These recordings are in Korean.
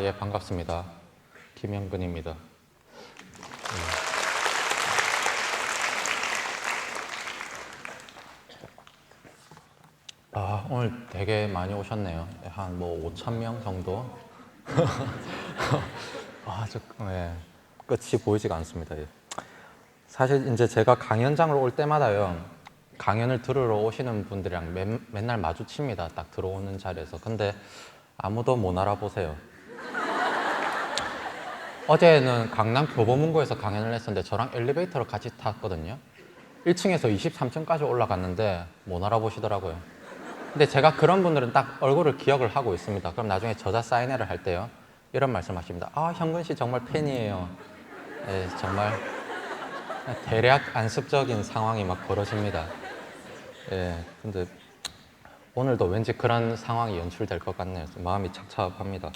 예, 반갑습니다. 김영근입니다. 오늘 되게 많이 오셨네요. 한 뭐 5천 명 정도? 예, 끝이 보이지가 않습니다. 예. 사실 이제 제가 강연장을 올 때마다요, 강연을 들으러 오시는 분들이랑 맨날 마주칩니다. 딱 들어오는 자리에서. 근데 아무도 못 알아보세요. 어제는 강남 교보문고에서 강연을 했었는데 저랑 엘리베이터를 같이 탔거든요. 1층에서 23층까지 올라갔는데 못 알아보시더라고요. 근데 제가 그런 분들은 딱 얼굴을 기억을 하고 있습니다. 그럼 나중에 저자 사인회를 할 때요, 이런 말씀 하십니다. 현근 씨 정말 팬이에요. 예, 정말 대략 안습적인 상황이 막 벌어집니다. 예, 근데 오늘도 왠지 그런 상황이 연출될 것 같네요. 마음이 착잡합니다.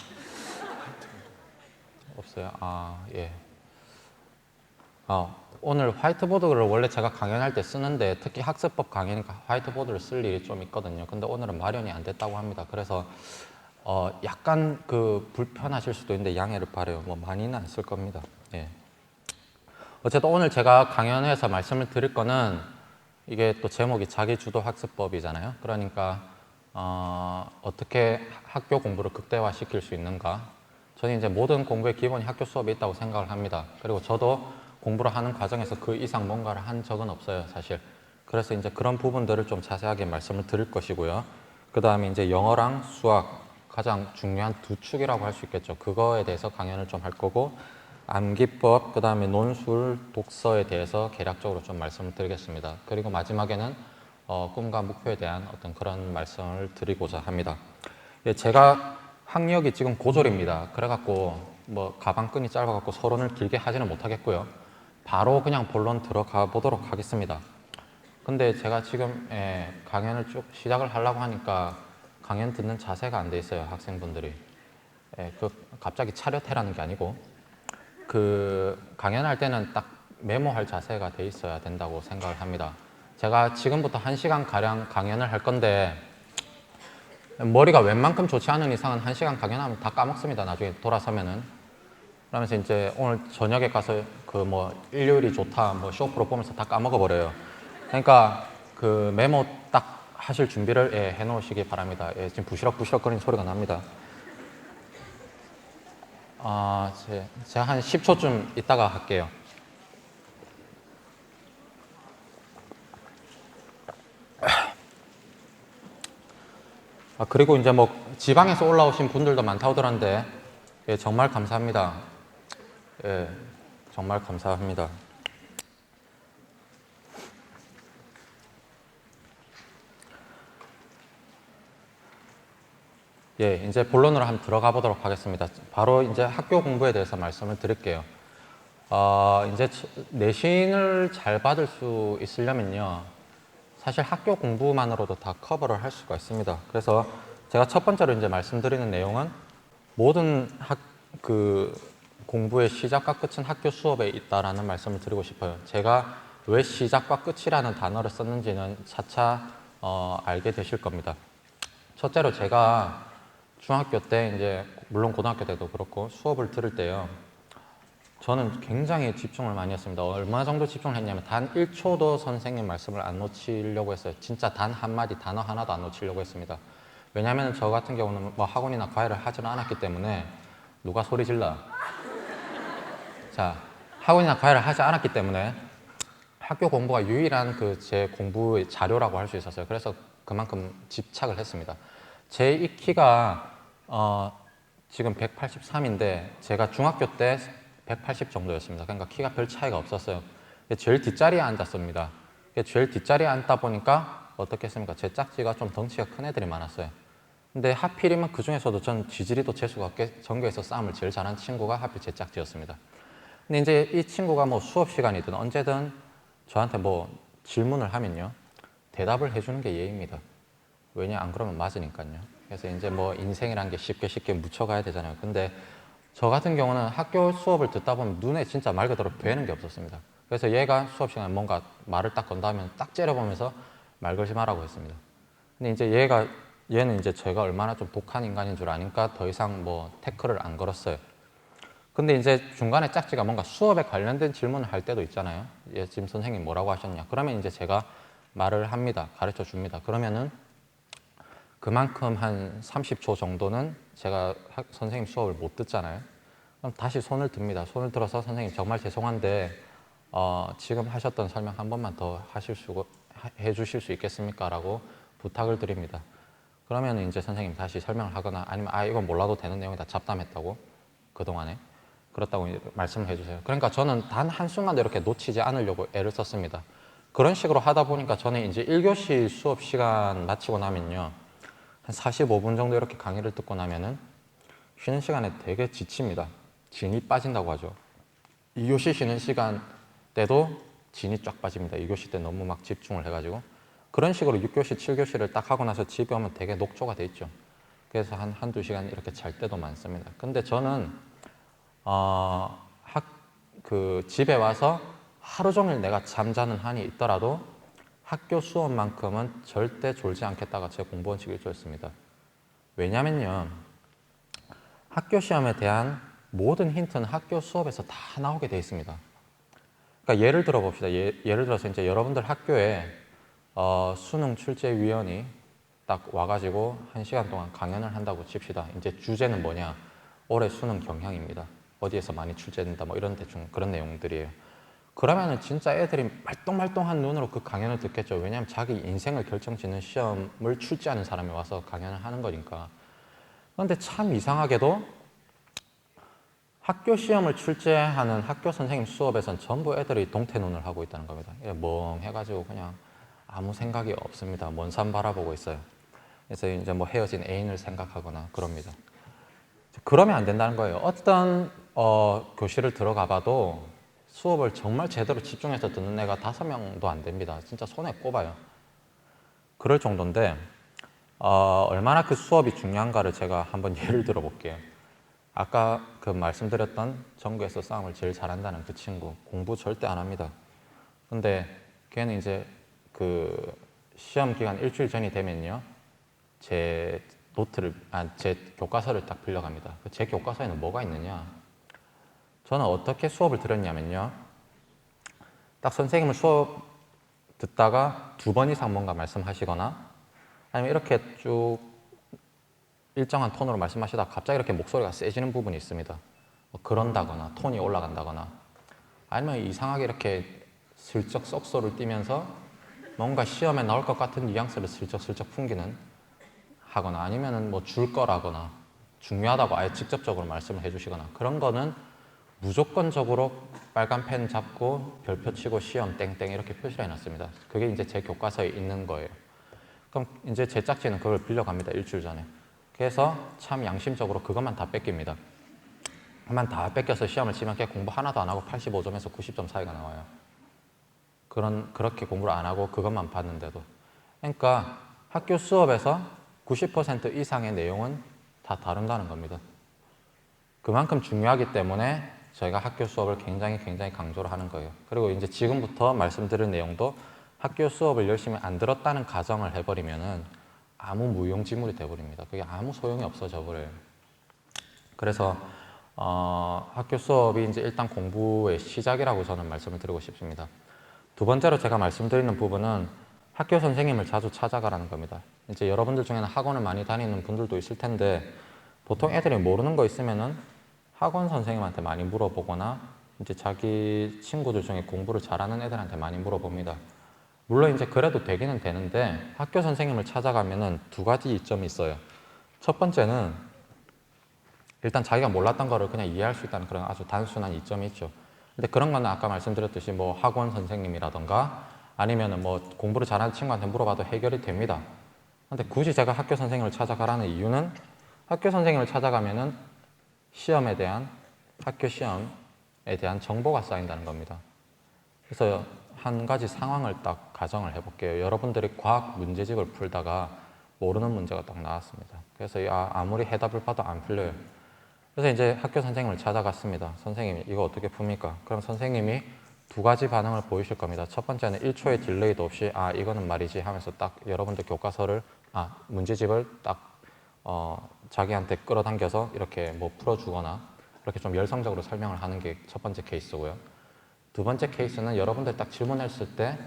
없어요? 예. 오늘 화이트보드를 원래 제가 강연할 때 쓰는데, 특히 학습법 강의니까 화이트보드를 쓸 일이 좀 있거든요. 근데 오늘은 마련이 안 됐다고 합니다. 그래서 약간 불편하실 수도 있는데 양해를 바라요. 뭐 많이는 안 쓸 겁니다. 예. 어쨌든 오늘 제가 강연해서 말씀을 드릴 거는, 이게 또 제목이 자기주도 학습법이잖아요. 그러니까 어떻게 학교 공부를 극대화시킬 수 있는가. 저는 이제 모든 공부의 기본이 학교 수업에 있다고 생각을 합니다. 그리고 저도 공부를 하는 과정에서 그 이상 뭔가를 한 적은 없어요, 사실. 그래서 이제 그런 부분들을 좀 자세하게 말씀을 드릴 것이고요. 그 다음에 이제 영어랑 수학, 가장 중요한 두 축이라고 할 수 있겠죠. 그거에 대해서 강연을 좀 할 거고, 암기법, 그 다음에 논술, 독서에 대해서 개략적으로 좀 말씀을 드리겠습니다. 그리고 마지막에는 꿈과 목표에 대한 어떤 그런 말씀을 드리고자 합니다. 예, 제가 학력이 지금 고졸입니다. 그래갖고 뭐 가방끈이 짧아갖고 서론을 길게 하지는 못하겠고요. 바로 그냥 본론 들어가 보도록 하겠습니다. 근데 제가 지금 강연을 쭉 시작을 하려고 하니까 강연 듣는 자세가 안 돼 있어요, 학생분들이. 갑자기 차렷해라는 게 아니고, 강연할 때는 딱 메모할 자세가 돼 있어야 된다고 생각을 합니다. 제가 지금부터 1시간가량 강연을 할 건데, 머리가 웬만큼 좋지 않은 이상은 1시간 강연하면 다 까먹습니다, 나중에 돌아서면은. 그러면서 이제 오늘 저녁에 가서 일요일이 좋다, 쇼프로 보면서 다 까먹어버려요. 그러니까 메모 딱 하실 준비를 해 놓으시기 바랍니다. 지금 부시럭부시럭 거리는 소리가 납니다. 제가 한 10초쯤 있다가 할게요. 그리고 이제 지방에서 올라오신 분들도 많다고 들었는데, 정말 감사합니다. 정말 감사합니다. 이제 본론으로 한번 들어가 보도록 하겠습니다. 바로 이제 학교 공부에 대해서 말씀을 드릴게요. 이제 내신을 잘 받을 수 있으려면요, 사실 학교 공부만으로도 다 커버를 할 수가 있습니다. 그래서 제가 첫 번째로 이제 말씀드리는 내용은, 모든 공부의 시작과 끝은 학교 수업에 있다라는 말씀을 드리고 싶어요. 제가 왜 시작과 끝이라는 단어를 썼는지는 차차 알게 되실 겁니다. 첫째로 제가 중학교 때, 이제 물론 고등학교 때도 그렇고 수업을 들을 때요, 저는 굉장히 집중을 많이 했습니다. 얼마 정도 집중을 했냐면 단 1초도 선생님 말씀을 안 놓치려고 했어요. 진짜 단 한마디, 단어 하나도 안 놓치려고 했습니다. 왜냐하면 저 같은 경우는 학원이나 과외를 하지는 않았기 때문에. 누가 소리 질러? 자, 학원이나 과외를 하지 않았기 때문에 학교 공부가 유일한 제 공부의 자료라고 할 수 있었어요. 그래서 그만큼 집착을 했습니다. 제 이 키가 지금 183인데 제가 중학교 때 180 정도였습니다. 그러니까 키가 별 차이가 없었어요. 제일 뒷자리에 앉았습니다. 제일 뒷자리에 앉다 보니까 어떻게 했습니까? 제 짝지가 좀 덩치가 큰 애들이 많았어요. 근데 하필이면 그 중에서도 전 지지리도 재수가 없게 전교에서 싸움을 제일 잘하는 친구가 하필 제 짝지였습니다. 근데 이제 이 친구가 수업 시간이든 언제든 저한테 질문을 하면요, 대답을 해주는 게 예의입니다. 왜냐, 안 그러면 맞으니까요. 그래서 이제 인생이란 게 쉽게 묻혀가야 되잖아요. 근데 저 같은 경우는 학교 수업을 듣다 보면 눈에 진짜 말 그대로 뵈는 게 없었습니다. 그래서 얘가 수업 시간에 뭔가 말을 딱 건다면 딱 째려보면서 말 걸지 말라고 했습니다. 근데 이제 얘가 얘는 이제 제가 얼마나 좀 독한 인간인 줄 아니까 더 이상 뭐 태클을 안 걸었어요. 근데 이제 중간에 짝지가 뭔가 수업에 관련된 질문을 할 때도 있잖아요. 예, 지금 선생님 뭐라고 하셨냐. 그러면 이제 제가 말을 합니다. 가르쳐 줍니다. 그러면은 그만큼 한 30초 정도는 제가 선생님 수업을 못 듣잖아요. 그럼 다시 손을 듭니다. 손을 들어서 선생님 정말 죄송한데 지금 하셨던 설명 한 번만 더 해주실 수 있겠습니까? 라고 부탁을 드립니다. 그러면 이제 선생님 다시 설명을 하거나 아니면 이건 몰라도 되는 내용이다 잡담했다고 그동안에 그렇다고 말씀을 해주세요. 그러니까 저는 단 한순간도 이렇게 놓치지 않으려고 애를 썼습니다. 그런 식으로 하다 보니까 저는 이제 1교시 수업 시간 마치고 나면요. 한 45분 정도 이렇게 강의를 듣고 나면은 쉬는 시간에 되게 지칩니다. 진이 빠진다고 하죠. 2교시 쉬는 시간 때도 진이 쫙 빠집니다. 2교시 때 너무 막 집중을 해가지고. 그런 식으로 6교시, 7교시를 딱 하고 나서 집에 오면 되게 녹초가 돼 있죠. 그래서 한두 시간 이렇게 잘 때도 많습니다. 근데 저는 집에 와서 하루 종일 내가 잠자는 한이 있더라도 학교 수업만큼은 절대 졸지 않겠다가 제 공부원칙 일조였습니다. 왜냐면요. 학교 시험에 대한 모든 힌트는 학교 수업에서 다 나오게 돼 있습니다. 그러니까 예를 들어 봅시다. 예를 들어서 이제 여러분들 학교에 수능 출제위원이 딱 와가지고 1시간 동안 강연을 한다고 칩시다. 이제 주제는 뭐냐? 올해 수능 경향입니다. 어디에서 많이 출제된다 뭐 이런 대충 그런 내용들이에요. 그러면은 진짜 애들이 말똥말똥한 눈으로 그 강연을 듣겠죠. 왜냐하면 자기 인생을 결정짓는 시험을 출제하는 사람이 와서 강연을 하는 거니까. 그런데 참 이상하게도 학교 시험을 출제하는 학교 선생님 수업에선 전부 애들이 동태눈을 하고 있다는 겁니다. 멍해가지고 그냥 아무 생각이 없습니다. 먼 산 바라보고 있어요. 그래서 이제 뭐 헤어진 애인을 생각하거나 그럽니다. 그러면 안 된다는 거예요. 어떤 교실을 들어가 봐도 수업을 정말 제대로 집중해서 듣는 애가 5명도 안 됩니다. 진짜 손에 꼽아요. 그럴 정도인데 얼마나 그 수업이 중요한가를 제가 한번 예를 들어 볼게요. 아까 그 말씀드렸던 전교에서 싸움을 제일 잘한다는 그 친구 공부 절대 안 합니다. 근데 걔는 이제 그 시험 기간 일주일 전이 되면요. 제 교과서를 딱 빌려갑니다. 제 교과서에는 뭐가 있느냐? 저는 어떻게 수업을 들었냐면요. 딱 선생님을 수업 듣다가 2번 이상 뭔가 말씀하시거나 아니면 이렇게 쭉 일정한 톤으로 말씀하시다가 갑자기 이렇게 목소리가 세지는 부분이 있습니다. 뭐 그런다거나 톤이 올라간다거나 아니면 이상하게 이렇게 슬쩍 썩소를 띠면서 뭔가 시험에 나올 것 같은 뉘앙스를 슬쩍슬쩍 풍기는 하거나 아니면 뭐 줄 거라거나 중요하다고 아예 직접적으로 말씀을 해주시거나 그런 거는 무조건적으로 빨간 펜 잡고 별표 치고 시험 땡땡 이렇게 표시를 해놨습니다. 그게 이제 제 교과서에 있는 거예요. 그럼 이제 제 짝지는 그걸 빌려갑니다. 일주일 전에. 그래서 참 양심적으로 그것만 다 뺏깁니다. 그만 다 뺏겨서 시험을 치면 걔 공부 하나도 안 하고 85점에서 90점 사이가 나와요. 그렇게 공부를 안 하고 그것만 봤는데도. 그러니까 학교 수업에서 90% 이상의 내용은 다 다룬다는 겁니다. 그만큼 중요하기 때문에 저희가 학교 수업을 굉장히 강조를 하는 거예요. 그리고 이제 지금부터 말씀드릴 내용도 학교 수업을 열심히 안 들었다는 가정을 해버리면은 아무 무용지물이 돼버립니다. 그게 아무 소용이 없어져 버려요. 그래서 학교 수업이 이제 일단 공부의 시작이라고 저는 말씀을 드리고 싶습니다. 두 번째로 제가 말씀드리는 부분은 학교 선생님을 자주 찾아가라는 겁니다. 이제 여러분들 중에는 학원을 많이 다니는 분들도 있을 텐데 보통 애들이 모르는 거 있으면은 학원 선생님한테 많이 물어보거나 이제 자기 친구들 중에 공부를 잘하는 애들한테 많이 물어봅니다. 물론 이제 그래도 되기는 되는데 학교 선생님을 찾아가면은 2가지 이점이 있어요. 첫 번째는 일단 자기가 몰랐던 거를 그냥 이해할 수 있다는 그런 아주 단순한 이점이 있죠. 근데 그런 거는 아까 말씀드렸듯이 뭐 학원 선생님이라던가 아니면은 뭐 공부를 잘하는 친구한테 물어봐도 해결이 됩니다. 근데 굳이 제가 학교 선생님을 찾아가라는 이유는 학교 선생님을 찾아가면은 학교 시험에 대한 정보가 쌓인다는 겁니다. 그래서 한 가지 상황을 딱 가정을 해볼게요. 여러분들이 과학 문제집을 풀다가 모르는 문제가 딱 나왔습니다. 그래서 아무리 해답을 봐도 안 풀려요. 그래서 이제 학교 선생님을 찾아갔습니다. 선생님이 이거 어떻게 풉니까? 그럼 선생님이 2가지 반응을 보이실 겁니다. 첫 번째는 1초의 딜레이도 없이 이거는 말이지 하면서 딱 여러분들 교과서를 문제집을 딱 자기한테 끌어당겨서 이렇게 뭐 풀어주거나 이렇게 좀 열성적으로 설명을 하는 게 첫 번째 케이스고요. 두 번째 케이스는 여러분들 딱 질문했을 때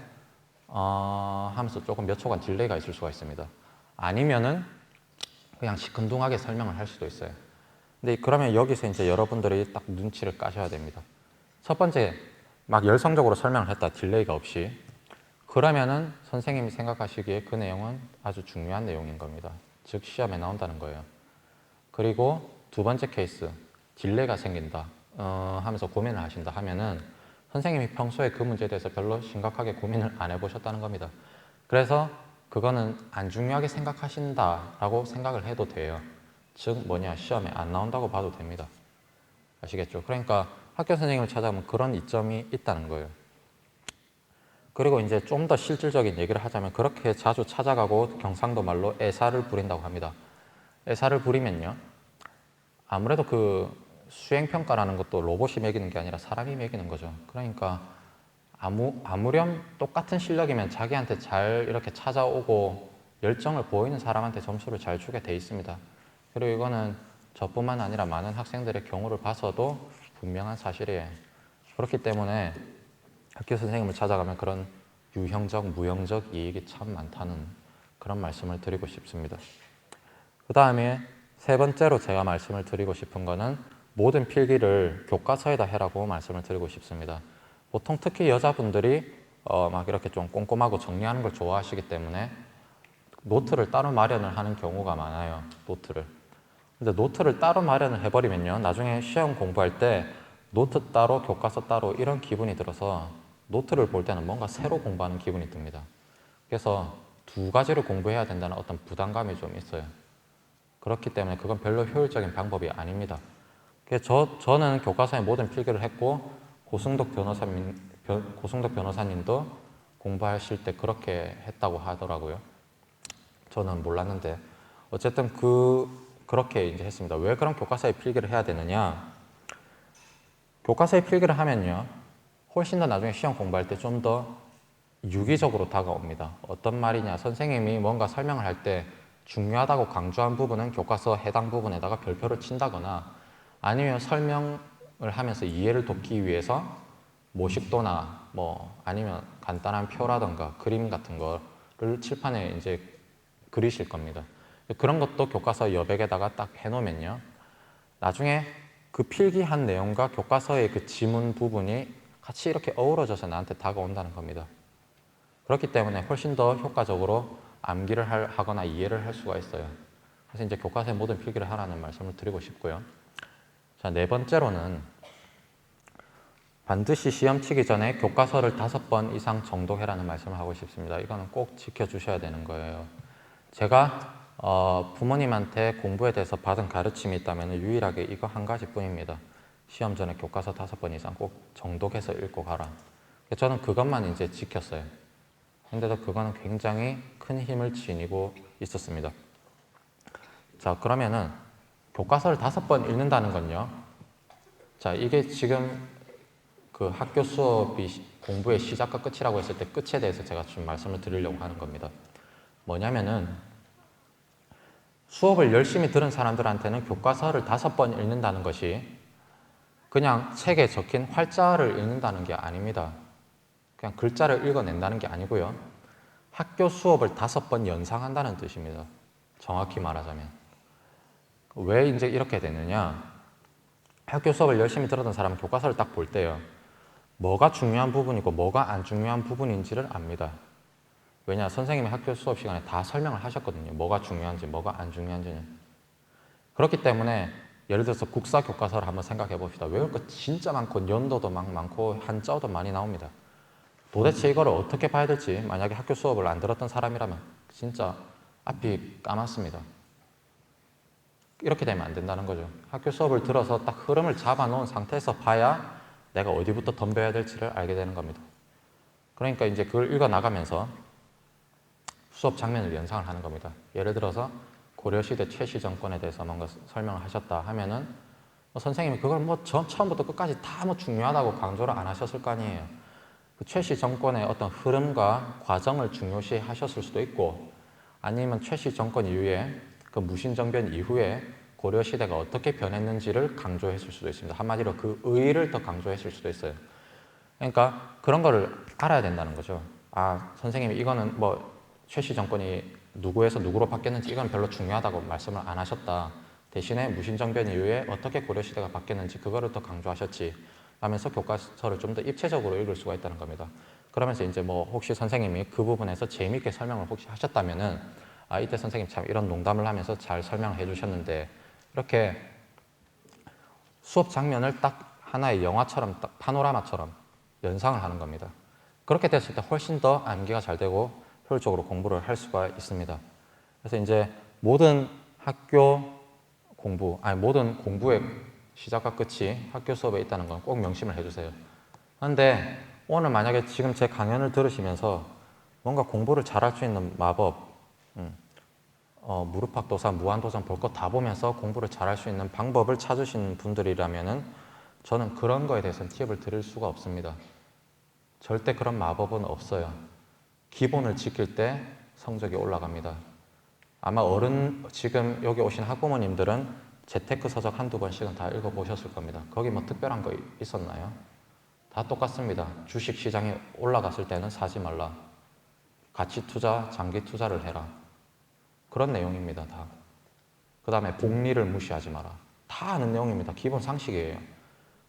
하면서 조금 몇 초간 딜레이가 있을 수가 있습니다. 아니면은 그냥 시큰둥하게 설명을 할 수도 있어요. 근데 그러면 여기서 이제 여러분들이 딱 눈치를 까셔야 됩니다. 첫 번째, 막 열성적으로 설명을 했다, 딜레이가 없이. 그러면은 선생님이 생각하시기에 그 내용은 아주 중요한 내용인 겁니다. 즉, 시험에 나온다는 거예요. 그리고 두 번째 케이스, 딜레이가 생긴다 하면서 고민을 하신다 하면은 선생님이 평소에 그 문제에 대해서 별로 심각하게 고민을 안 해보셨다는 겁니다. 그래서 그거는 안 중요하게 생각하신다라고 생각을 해도 돼요. 즉 뭐냐, 시험에 안 나온다고 봐도 됩니다. 아시겠죠? 그러니까 학교 선생님을 찾아보면 그런 이점이 있다는 거예요. 그리고 이제 좀 더 실질적인 얘기를 하자면 그렇게 자주 찾아가고 경상도 말로 애사를 부린다고 합니다. 애사를 부리면요, 아무래도 그 수행평가라는 것도 로봇이 매기는 게 아니라 사람이 매기는 거죠. 그러니까 아무렴 똑같은 실력이면 자기한테 잘 이렇게 찾아오고 열정을 보이는 사람한테 점수를 잘 주게 돼 있습니다. 그리고 이거는 저뿐만 아니라 많은 학생들의 경우를 봐서도 분명한 사실이에요. 그렇기 때문에 학교 선생님을 찾아가면 그런 유형적, 무형적 이익이 참 많다는 그런 말씀을 드리고 싶습니다. 그 다음에 세 번째로 제가 말씀을 드리고 싶은 거는 모든 필기를 교과서에다 해라고 말씀을 드리고 싶습니다. 보통 특히 여자분들이 막 이렇게 좀 꼼꼼하고 정리하는 걸 좋아하시기 때문에 노트를 따로 마련을 하는 경우가 많아요. 노트를. 근데 노트를 따로 마련을 해버리면요, 나중에 시험 공부할 때 노트 따로 교과서 따로 이런 기분이 들어서 노트를 볼 때는 뭔가 새로 공부하는 기분이 듭니다. 그래서 두 가지를 공부해야 된다는 어떤 부담감이 좀 있어요. 그렇기 때문에 그건 별로 효율적인 방법이 아닙니다. 그래서 저는 교과서에 모든 필기를 했고 고승덕 변호사님도 공부하실 때 그렇게 했다고 하더라고요. 저는 몰랐는데 어쨌든 그렇게 이제 했습니다. 왜 그런 교과서에 필기를 해야 되느냐? 교과서에 필기를 하면요, 훨씬 더 나중에 시험 공부할 때 좀 더 유기적으로 다가옵니다. 어떤 말이냐? 선생님이 뭔가 설명을 할 때 중요하다고 강조한 부분은 교과서 해당 부분에다가 별표를 친다거나 아니면 설명을 하면서 이해를 돕기 위해서 모식도나 뭐 아니면 간단한 표라던가 그림 같은 거를 칠판에 이제 그리실 겁니다. 그런 것도 교과서 여백에다가 딱 해놓으면요, 나중에 그 필기한 내용과 교과서의 그 지문 부분이 같이 이렇게 어우러져서 나한테 다가온다는 겁니다. 그렇기 때문에 훨씬 더 효과적으로 암기를 하거나 이해를 할 수가 있어요. 그래서 이제 교과서의 모든 필기를 하라는 말씀을 드리고 싶고요. 자, 네 번째로는 반드시 시험 치기 전에 교과서를 5번 이상 정독해라는 말씀을 하고 싶습니다. 이거는 꼭 지켜주셔야 되는 거예요. 제가 부모님한테 공부에 대해서 받은 가르침이 있다면 유일하게 이거 한 가지뿐입니다. 시험 전에 교과서 5번 이상 꼭 정독해서 읽고 가라. 저는 그것만 이제 지켰어요. 근데도 그거는 굉장히 큰 힘을 지니고 있었습니다. 자, 그러면은 교과서를 5번 읽는다는 건요, 자, 이게 지금 그 학교 수업이 공부의 시작과 끝이라고 했을 때 끝에 대해서 제가 좀 말씀을 드리려고 하는 겁니다. 뭐냐면은 수업을 열심히 들은 사람들한테는 교과서를 5번 읽는다는 것이 그냥 책에 적힌 활자를 읽는다는 게 아닙니다. 그냥 글자를 읽어낸다는 게 아니고요, 학교 수업을 5번 연상한다는 뜻입니다. 정확히 말하자면. 왜 이제 이렇게 되느냐? 학교 수업을 열심히 들었던 사람은 교과서를 딱 볼 때요, 뭐가 중요한 부분이고 뭐가 안 중요한 부분인지를 압니다. 왜냐? 선생님이 학교 수업 시간에 다 설명을 하셨거든요. 뭐가 중요한지 뭐가 안 중요한지는. 그렇기 때문에 예를 들어서 국사 교과서를 한번 생각해 봅시다. 외울 거 진짜 많고 연도도 막 많고 한자어도 많이 나옵니다. 도대체 이거를 어떻게 봐야 될지 만약에 학교 수업을 안 들었던 사람이라면 진짜 앞이 까맣습니다. 이렇게 되면 안 된다는 거죠. 학교 수업을 들어서 딱 흐름을 잡아놓은 상태에서 봐야 내가 어디부터 덤벼야 될지를 알게 되는 겁니다. 그러니까 이제 그걸 읽어나가면서 수업 장면을 연상을 하는 겁니다. 예를 들어서 고려시대 최씨 정권에 대해서 뭔가 설명을 하셨다 하면은 선생님이 그걸 처음부터 끝까지 다 중요하다고 강조를 안 하셨을 거 아니에요. 그 최씨 정권의 어떤 흐름과 과정을 중요시 하셨을 수도 있고 아니면 최씨 정권 이후에 그 무신정변 이후에 고려 시대가 어떻게 변했는지를 강조했을 수도 있습니다. 한마디로 그 의의를 더 강조했을 수도 있어요. 그러니까 그런 거를 알아야 된다는 거죠. 아, 선생님이 이거는 뭐 최씨 정권이 누구에서 누구로 바뀌었는지 이건 별로 중요하다고 말씀을 안 하셨다. 대신에 무신정변 이후에 어떻게 고려시대가 바뀌었는지 그거를 더 강조하셨지 하면서 교과서를 좀 더 입체적으로 읽을 수가 있다는 겁니다. 그러면서 이제 뭐 혹시 선생님이 그 부분에서 재미있게 설명을 혹시 하셨다면은 아, 이때 선생님 참 이런 농담을 하면서 잘 설명을 해주셨는데 이렇게 수업 장면을 딱 하나의 영화처럼 딱 파노라마처럼 연상을 하는 겁니다. 그렇게 됐을 때 훨씬 더 암기가 잘 되고 효율적으로 공부를 할 수가 있습니다. 그래서 이제 모든 학교 공부, 아니 모든 공부의 시작과 끝이 학교 수업에 있다는 건 꼭 명심을 해주세요. 그런데 오늘 만약에 지금 제 강연을 들으시면서 뭔가 공부를 잘할 수 있는 마법, 무릎팍도사, 무한도전 볼 거 다 보면서 공부를 잘할 수 있는 방법을 찾으시는 분들이라면은 저는 그런 거에 대해서는 팁을 드릴 수가 없습니다. 절대 그런 마법은 없어요. 기본을 지킬 때 성적이 올라갑니다. 아마 지금 여기 오신 학부모님들은 재테크 서적 한두 번씩은 다 읽어보셨을 겁니다. 거기 뭐 특별한 거 있었나요? 다 똑같습니다. 주식 시장이 올라갔을 때는 사지 말라. 가치 투자, 장기 투자를 해라. 그런 내용입니다, 다. 그 다음에 복리를 무시하지 마라. 다 아는 내용입니다. 기본 상식이에요.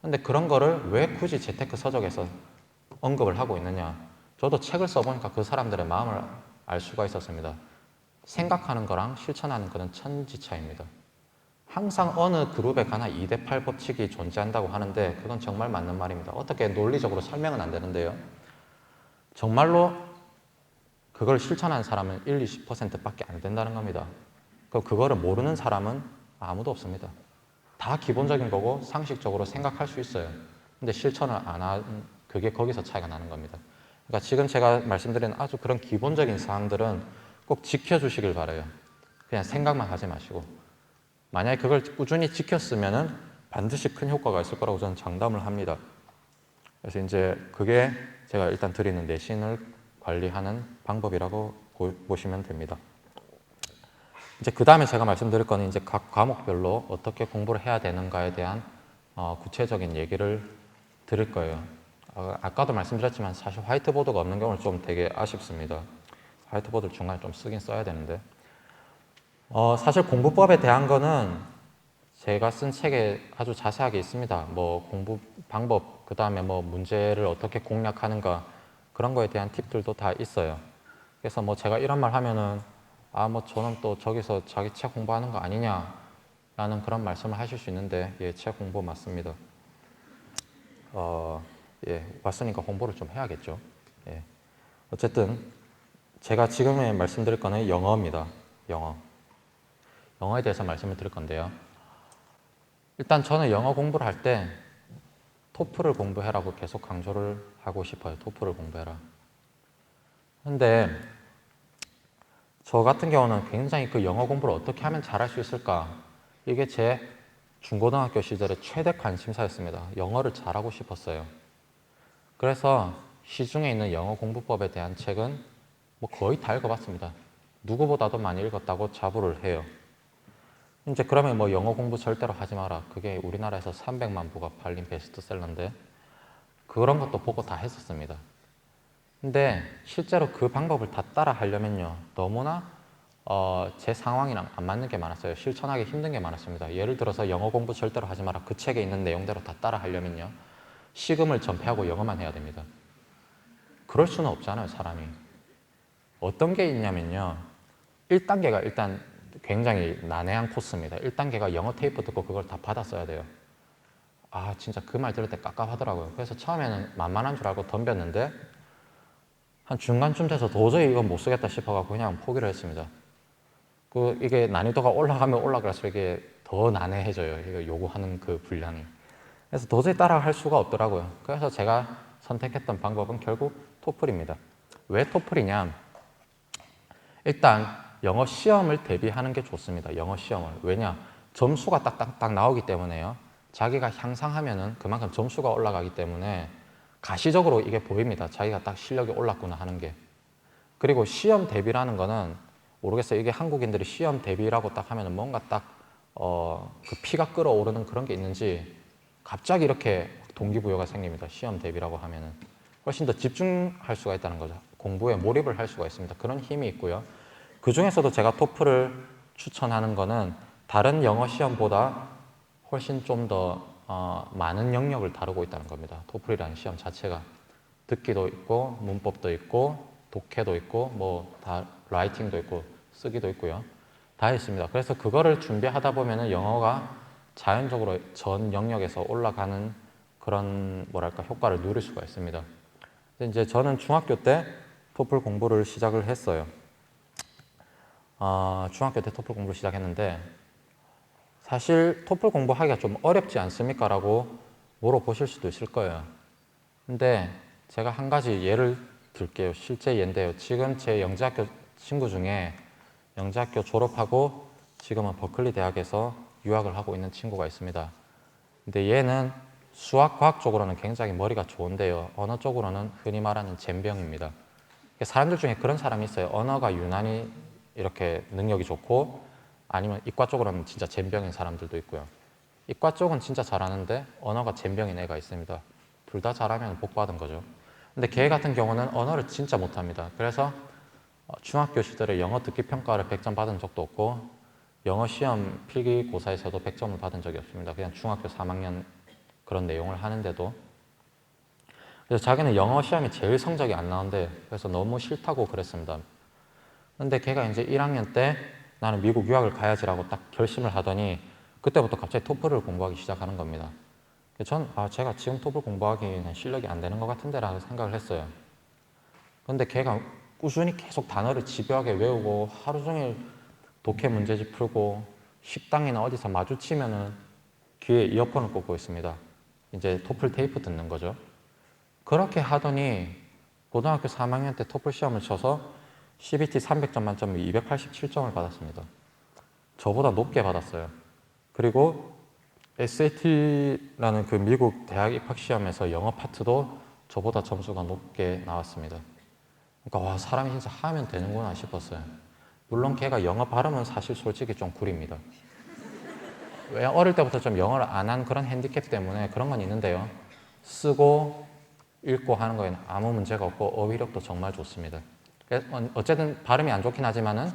근데 그런 거를 왜 굳이 재테크 서적에서 언급을 하고 있느냐? 저도 책을 써보니까 그 사람들의 마음을 알 수가 있었습니다. 생각하는 거랑 실천하는 거는 천지 차이입니다. 항상 어느 그룹에 가나 2대8 법칙이 존재한다고 하는데 그건 정말 맞는 말입니다. 어떻게 논리적으로 설명은 안 되는데요. 정말로 그걸 실천하는 사람은 1, 20%밖에 안 된다는 겁니다. 그거를 모르는 사람은 아무도 없습니다. 다 기본적인 거고 상식적으로 생각할 수 있어요. 근데 실천을 안 한, 그게 거기서 차이가 나는 겁니다. 그러니까 지금 제가 말씀드린 아주 그런 기본적인 사항들은 꼭 지켜주시길 바라요. 그냥 생각만 하지 마시고. 만약에 그걸 꾸준히 지켰으면은 반드시 큰 효과가 있을 거라고 저는 장담을 합니다. 그래서 이제 그게 제가 일단 드리는 내신을 관리하는 방법이라고 보시면 됩니다. 이제 그 다음에 제가 말씀드릴 거는 이제 각 과목별로 어떻게 공부를 해야 되는가에 대한 구체적인 얘기를 드릴 거예요. 아까도 말씀드렸지만 사실 화이트보드가 없는 경우는 좀 되게 아쉽습니다. 화이트보드를 중간에 좀 쓰긴 써야 되는데 사실 공부법에 대한 거는 제가 쓴 책에 아주 자세하게 있습니다. 뭐 공부 방법, 그 다음에 뭐 문제를 어떻게 공략하는가 그런 거에 대한 팁들도 다 있어요. 그래서 뭐 제가 이런 말 하면은 뭐 저는 또 저기서 자기 책 공부하는 거 아니냐라는 그런 말씀을 하실 수 있는데 예, 책 공부 맞습니다. 예, 왔으니까 공부를 좀 해야겠죠. 예. 어쨌든 제가 지금에 말씀드릴 거는 영어입니다. 영어에 대해서 말씀을 드릴 건데요. 일단 저는 영어 공부를 할 때 토플을 공부해라고 계속 강조를 하고 싶어요. 토플을 공부해라. 근데 저 같은 경우는 굉장히 그 영어 공부를 어떻게 하면 잘할 수 있을까? 이게 제 중고등학교 시절의 최대 관심사였습니다. 영어를 잘하고 싶었어요. 그래서 시중에 있는 영어 공부법에 대한 책은 뭐 거의 다 읽어봤습니다. 누구보다도 많이 읽었다고 자부를 해요. 이제 그러면 뭐 영어 공부 절대로 하지 마라. 그게 우리나라에서 300만 부가 팔린 베스트셀러인데 그런 것도 보고 다 했었습니다. 근데 실제로 그 방법을 다 따라 하려면요. 너무나 제 상황이랑 안 맞는 게 많았어요. 실천하기 힘든 게 많았습니다. 예를 들어서 영어 공부 절대로 하지 마라. 그 책에 있는 내용대로 다 따라 하려면요. 식음을 전폐하고 영어만 해야 됩니다. 그럴 수는 없잖아요, 사람이. 어떤 게 있냐면요. 1단계가 일단 굉장히 난해한 코스입니다. 1단계가 영어 테이프 듣고 그걸 다 받아 써야 돼요. 진짜 그 말 들을 때 깝깝하더라고요. 그래서 처음에는 만만한 줄 알고 덤볐는데 한 중간쯤 돼서 도저히 이건 못 쓰겠다 싶어가지고 그냥 포기를 했습니다. 이게 난이도가 올라가면 올라갈수록 이게 더 난해해져요. 이거 요구하는 그 분량이. 그래서 도저히 따라할 수가 없더라고요. 그래서 제가 선택했던 방법은 결국 토플입니다. 왜 토플이냐? 일단 영어 시험을 대비하는 게 좋습니다. 영어 시험을. 왜냐? 점수가 딱딱딱 나오기 때문에요. 자기가 향상하면은 그만큼 점수가 올라가기 때문에 가시적으로 이게 보입니다. 자기가 딱 실력이 올랐구나 하는 게. 그리고 시험 대비라는 거는 모르겠어요. 이게 한국인들이 시험 대비라고 딱 하면은 뭔가 딱 그 피가 끓어오르는 그런 게 있는지 갑자기 이렇게 동기부여가 생깁니다. 시험 대비라고 하면은 훨씬 더 집중할 수가 있다는 거죠. 공부에 몰입을 할 수가 있습니다. 그런 힘이 있고요. 그 중에서도 제가 토플을 추천하는 거는 다른 영어 시험보다 훨씬 좀 더 많은 영역을 다루고 있다는 겁니다. 토플이라는 시험 자체가 듣기도 있고 문법도 있고 독해도 있고 뭐 다 라이팅도 있고 쓰기도 있고요. 다 있습니다. 그래서 그거를 준비하다 보면은 영어가 자연적으로 전 영역에서 올라가는 그런 뭐랄까 효과를 누릴 수가 있습니다. 이제 저는 중학교 때 토플 공부를 시작을 했어요. 중학교 때 토플 공부를 시작했는데 사실 토플 공부하기가 좀 어렵지 않습니까? 라고 물어보실 수도 있을 거예요. 근데 제가 한 가지 예를 들게요. 실제 예인데요. 지금 제 영재학교 친구 중에 영재학교 졸업하고 지금은 버클리 대학에서 유학을 하고 있는 친구가 있습니다. 근데 얘는 수학, 과학 쪽으로는 굉장히 머리가 좋은데요. 언어 쪽으로는 흔히 말하는 젬병입니다. 사람들 중에 그런 사람이 있어요. 언어가 유난히 이렇게 능력이 좋고 아니면 이과 쪽으로는 진짜 젬병인 사람들도 있고요. 이과 쪽은 진짜 잘하는데 언어가 젬병인 애가 있습니다. 둘 다 잘하면 복 받은 거죠. 근데 걔 같은 경우는 언어를 진짜 못합니다. 그래서 중학교 시절에 영어 듣기 평가를 100점 받은 적도 없고 영어 시험 필기고사에서도 100점을 받은 적이 없습니다. 그냥 중학교 3학년 그런 내용을 하는데도. 그래서 자기는 영어 시험이 제일 성적이 안 나온대. 그래서 너무 싫다고 그랬습니다. 근데 걔가 이제 1학년 때 나는 미국 유학을 가야지라고 딱 결심을 하더니 그때부터 갑자기 토플을 공부하기 시작하는 겁니다. 전 제가 지금 토플 공부하기는 실력이 안 되는 것 같은데 라고 생각을 했어요. 근데 걔가 꾸준히 계속 단어를 집요하게 외우고 하루 종일 독해 문제집 풀고 식당이나 어디서 마주치면은 귀에 이어폰을 꽂고 있습니다. 이제 토플 테이프 듣는 거죠. 그렇게 하더니 고등학교 3학년 때 토플 시험을 쳐서 CBT 300점 만점에 287점을 받았습니다. 저보다 높게 받았어요. 그리고 SAT라는 그 미국 대학 입학 시험에서 영어 파트도 저보다 점수가 높게 나왔습니다. 그러니까 와, 사람이 진짜 하면 되는구나 싶었어요. 물론 걔가 영어 발음은 사실 솔직히 좀 구립니다. 왜 어릴 때부터 좀 영어를 안 한 그런 핸디캡 때문에 그런 건 있는데요. 쓰고 읽고 하는 거에는 아무 문제가 없고 어휘력도 정말 좋습니다. 어쨌든 발음이 안 좋긴 하지만은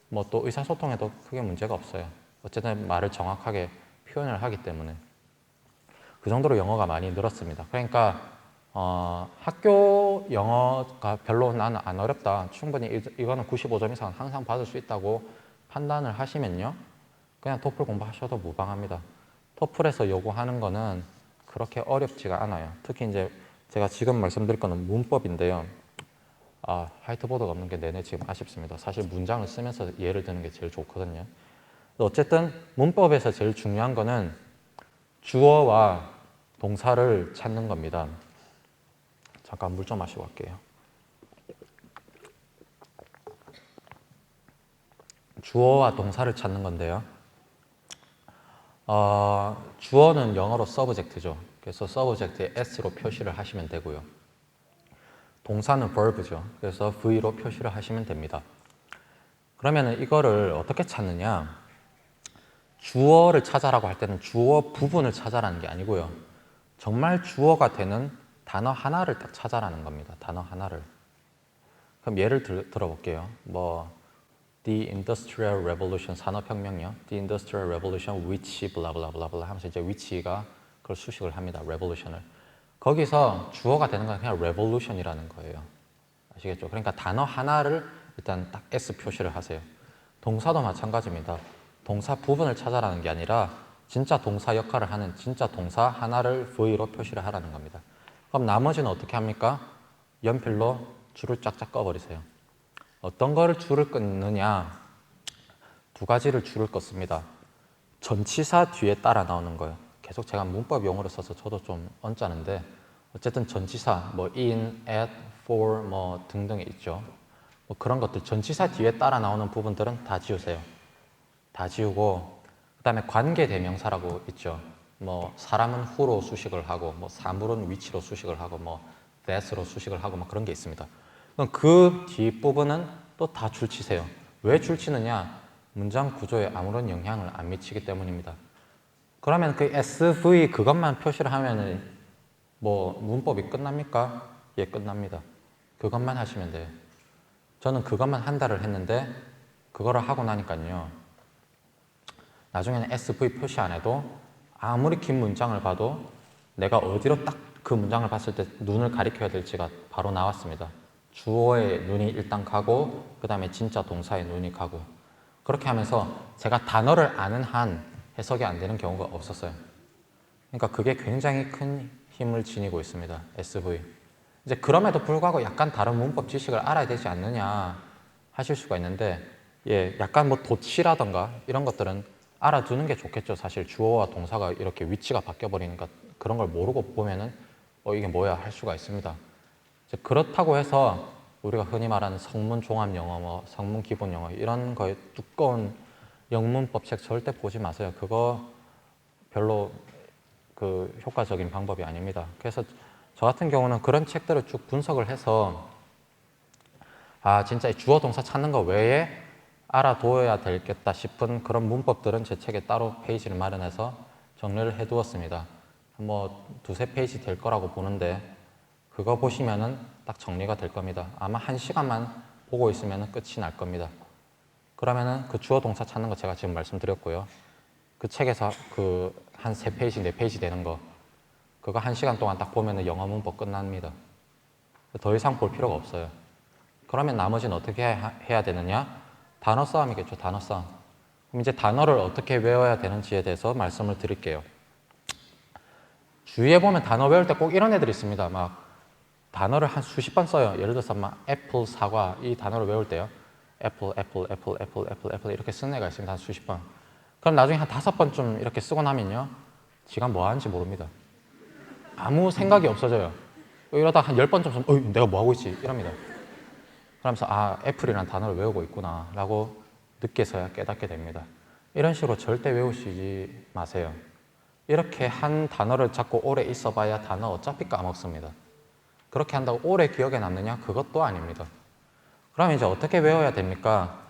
뭐 또 의사소통에도 크게 문제가 없어요. 어쨌든 말을 정확하게 표현을 하기 때문에 그 정도로 영어가 많이 늘었습니다. 그러니까 학교 영어가 별로 나는 안 어렵다. 충분히 이거는 95점 이상 항상 받을 수 있다고 판단을 하시면요. 그냥 토플 공부하셔도 무방합니다. 토플에서 요구하는 거는 그렇게 어렵지가 않아요. 특히 이제 제가 지금 말씀드릴 거는 문법인데요. 화이트보드가 없는 게 내내 지금 아쉽습니다. 사실 문장을 쓰면서 예를 드는 게 제일 좋거든요. 어쨌든 문법에서 제일 중요한 거는 주어와 동사를 찾는 겁니다. 잠깐 물 좀 마시고 갈게요. 주어와 동사를 찾는 건데요. 주어는 영어로 subject죠. 그래서 subject에 s로 표시를 하시면 되고요. 동사는 verb죠. 그래서 v로 표시를 하시면 됩니다. 그러면 이거를 어떻게 찾느냐? 주어를 찾아라고 할 때는 주어 부분을 찾아라는 게 아니고요. 정말 주어가 되는 단어 하나를 딱 찾아라는 겁니다. 단어 하나를. 그럼 예를 들어볼게요. The Industrial Revolution, 산업혁명이요. The Industrial Revolution which blah blah blah blah 하면서 이제 which가 그걸 수식을 합니다. revolution을. 거기서 주어가 되는 건 그냥 revolution이라는 거예요. 아시겠죠? 그러니까 단어 하나를 일단 딱 S 표시를 하세요. 동사도 마찬가지입니다. 동사 부분을 찾아라는 게 아니라 진짜 동사 역할을 하는 진짜 동사 하나를 V로 표시를 하라는 겁니다. 그럼 나머지는 어떻게 합니까? 연필로 줄을 쫙쫙 꺼버리세요. 어떤 거를 줄을 끊느냐? 두 가지를 줄을 껐습니다. 전치사 뒤에 따라 나오는 거예요. 계속 제가 문법 용어를 써서 저도 좀 언짢은데 어쨌든 전치사, in, at, for 등등이 있죠. 그런 것들 전치사 뒤에 따라 나오는 부분들은 다 지우세요. 다 지우고 그 다음에 관계대명사라고 있죠. 사람은 who로 수식을 하고 사물은 which로 수식을 하고 that으로 수식을 하고 그런 게 있습니다. 그럼 그 뒷부분은 또 다 줄치세요. 왜 줄치느냐? 문장 구조에 아무런 영향을 안 미치기 때문입니다. 그러면 그 SV 그것만 표시를 하면은 뭐 문법이 끝납니까? 예, 끝납니다. 그것만 하시면 돼요. 저는 그것만 한 달을 했는데 그거를 하고 나니까요. 나중에는 SV 표시 안 해도 아무리 긴 문장을 봐도 내가 어디로 딱 그 문장을 봤을 때 눈을 가리켜야 될지가 바로 나왔습니다. 주어에 눈이 일단 가고 그 다음에 진짜 동사에 눈이 가고 그렇게 하면서 제가 단어를 아는 한 해석이 안 되는 경우가 없었어요. 그러니까 그게 굉장히 큰 힘을 지니고 있습니다. SV. 이제 그럼에도 불구하고 약간 다른 문법 지식을 알아야 되지 않느냐 하실 수가 있는데 예, 약간 뭐 도치라던가 이런 것들은 알아두는 게 좋겠죠. 사실 주어와 동사가 이렇게 위치가 바뀌어 버리니까 그런 걸 모르고 보면은 이게 뭐야 할 수가 있습니다. 이제 그렇다고 해서 우리가 흔히 말하는 성문 종합 영어, 뭐 성문 기본 영어 이런 거에 두꺼운 영문법 책 절대 보지 마세요. 그거 별로 그 효과적인 방법이 아닙니다. 그래서 저 같은 경우는 그런 책들을 쭉 분석을 해서 아 진짜 주어 동사 찾는 거 외에 알아둬야 되겠다 싶은 그런 문법들은 제 책에 따로 페이지를 마련해서 정리를 해두었습니다. 뭐 두세 페이지 될 거라고 보는데 그거 보시면은 딱 정리가 될 겁니다. 아마 1시간만 보고 있으면 끝이 날 겁니다. 그러면은 그 주어 동사 찾는 거 제가 지금 말씀드렸고요. 그 책에서 그 한 3페이지, 4페이지 되는 거 그거 1시간 동안 딱 보면은 영어 문법 끝납니다. 더 이상 볼 필요가 없어요. 그러면 나머지는 어떻게 해야 되느냐? 단어 싸움이겠죠, 단어 싸움. 그럼 이제 단어를 어떻게 외워야 되는지에 대해서 말씀을 드릴게요. 주위에 보면 단어 외울 때 꼭 이런 애들이 있습니다. 막 단어를 한 수십 번 써요. 예를 들어서 막 애플, 사과 이 단어를 외울 때요. 애플, 애플, 애플, 애플, 애플, 애플 이렇게 쓰는 애가 있습니다. 한 수십 번. 그럼 나중에 한 5번쯤 이렇게 쓰고 나면요. 지가 뭐 하는지 모릅니다. 아무 생각이 없어져요. 이러다 한 10번쯤 쓰면 내가 뭐 하고 있지? 이럽니다. 그러면서 아, 애플이라는 단어를 외우고 있구나 라고 늦게서야 깨닫게 됩니다. 이런 식으로 절대 외우시지 마세요. 이렇게 한 단어를 잡고 오래 있어봐야 단어 어차피 까먹습니다. 그렇게 한다고 오래 기억에 남느냐? 그것도 아닙니다. 그럼 이제 어떻게 외워야 됩니까?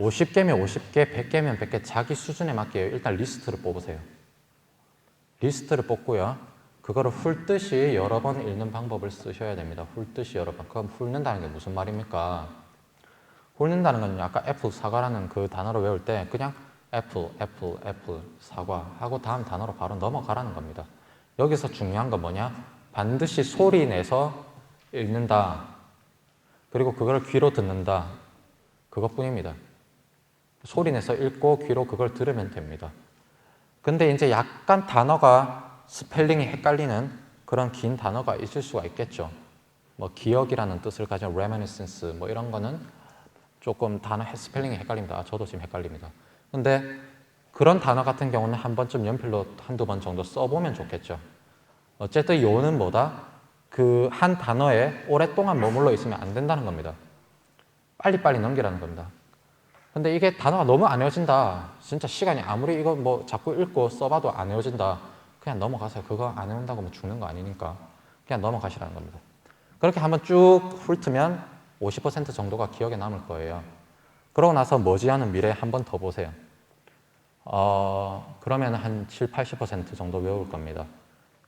50개면 50개, 100개면 100개 자기 수준에 맞게 일단 리스트를 뽑으세요. 리스트를 뽑고요. 그거를 훑듯이 여러 번 읽는 방법을 쓰셔야 됩니다. 훑듯이 여러 번. 그럼 훑는다는 게 무슨 말입니까? 훑는다는 건 아까 애플, 사과라는 그 단어를 외울 때 그냥 애플, 애플, 애플, 사과 하고 다음 단어로 바로 넘어가라는 겁니다. 여기서 중요한 건 뭐냐? 반드시 소리 내서 읽는다. 그리고 그걸 귀로 듣는다. 그것뿐입니다. 소리 내서 읽고 귀로 그걸 들으면 됩니다. 근데 이제 약간 단어가 스펠링이 헷갈리는 그런 긴 단어가 있을 수가 있겠죠. 뭐 기억이라는 뜻을 가진 reminiscence 뭐 이런 거는 조금 단어 스펠링이 헷갈립니다. 아, 저도 지금 헷갈립니다. 근데 그런 단어 같은 경우는 한 번쯤 연필로 한두 번 정도 써보면 좋겠죠. 어쨌든 요는 뭐다? 그 한 단어에 오랫동안 머물러 있으면 안 된다는 겁니다. 빨리빨리 넘기라는 겁니다. 근데 이게 단어가 너무 안 외워진다. 진짜 시간이 아무리 이거 뭐 자꾸 읽고 써봐도 안 외워진다. 그냥 넘어가세요. 그거 안 외운다고 뭐 죽는 거 아니니까. 그냥 넘어가시라는 겁니다. 그렇게 한번 쭉 훑으면 50% 정도가 기억에 남을 거예요. 그러고 나서 머지않은 미래에 한 번 더 보세요. 그러면 한 7, 80% 정도 외울 겁니다.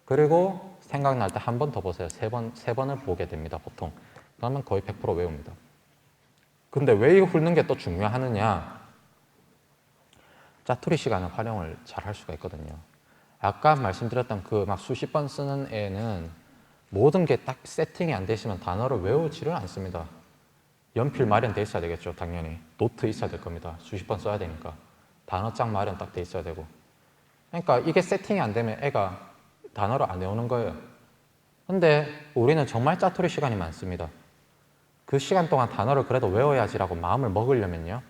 그리고 생각날 때 한 번 더 보세요. 세 번을 보게 됩니다, 보통. 그러면 거의 100% 외웁니다. 근데 왜 이거 훑는 게 또 중요하느냐? 짜투리 시간을 활용을 잘 할 수가 있거든요. 아까 말씀드렸던 그 막 수십 번 쓰는 애는 모든 게 딱 세팅이 안 돼 있으면 단어를 외우지를 않습니다. 연필 마련돼 있어야 되겠죠, 당연히. 노트 있어야 될 겁니다. 수십 번 써야 되니까. 단어장 마련 딱 돼 있어야 되고. 그러니까 이게 세팅이 안 되면 애가 단어를 안 외우는 거예요. 근데 우리는 정말 짜투리 시간이 많습니다. 그 시간 동안 단어를 그래도 외워야지라고 마음을 먹으려면요.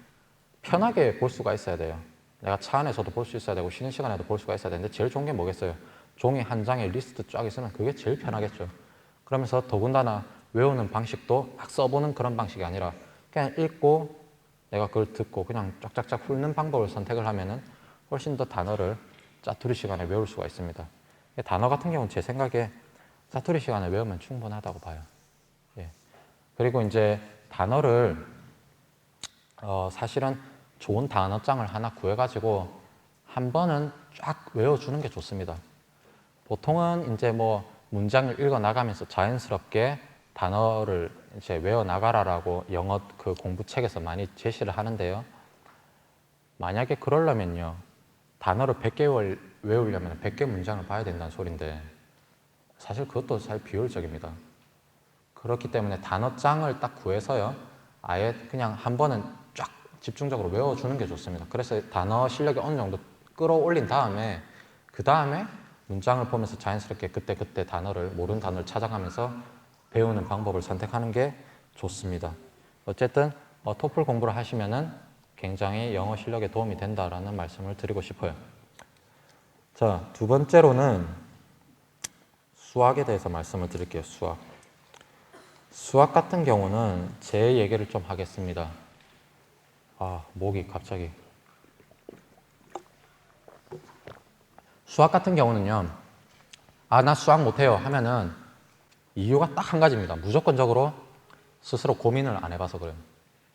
편하게 볼 수가 있어야 돼요. 내가 차 안에서도 볼 수 있어야 되고 쉬는 시간에도 볼 수가 있어야 되는데 제일 좋은 게 뭐겠어요? 종이 한 장에 리스트 쫙 있으면 그게 제일 편하겠죠. 그러면서 더군다나 외우는 방식도 막 써보는 그런 방식이 아니라 그냥 읽고 내가 그걸 듣고 그냥 쫙쫙쫙 훑는 방법을 선택을 하면은 훨씬 더 단어를 짜투리 시간에 외울 수가 있습니다. 단어 같은 경우는 제 생각에 짜투리 시간에 외우면 충분하다고 봐요. 예. 그리고 이제 단어를 사실은 좋은 단어장을 하나 구해가지고 한 번은 쫙 외워주는 게 좋습니다. 보통은 이제 뭐 문장을 읽어 나가면서 자연스럽게 단어를 이제 외워 나가라라고 영어 그 공부책에서 많이 제시를 하는데요. 만약에 그러려면요, 단어를 100개 외우려면 100개 문장을 봐야 된다는 소린데 사실 그것도 잘 비효율적입니다. 그렇기 때문에 단어장을 딱 구해서요, 아예 그냥 한 번은 쫙 집중적으로 외워주는 게 좋습니다. 그래서 단어 실력이 어느 정도 끌어올린 다음에 그 다음에 문장을 보면서 자연스럽게 그때 단어를, 모르는 단어를 찾아가면서 배우는 방법을 선택하는 게 좋습니다. 어쨌든 토플 공부를 하시면은 굉장히 영어 실력에 도움이 된다라는 말씀을 드리고 싶어요. 자, 두 번째로는 수학에 대해서 말씀을 드릴게요. 수학 같은 경우는 제 얘기를 좀 하겠습니다. 목이 갑자기. 수학 같은 경우는요, 나 수학 못해요 하면은 이유가 딱 한 가지입니다. 무조건적으로 스스로 고민을 안 해봐서 그래요.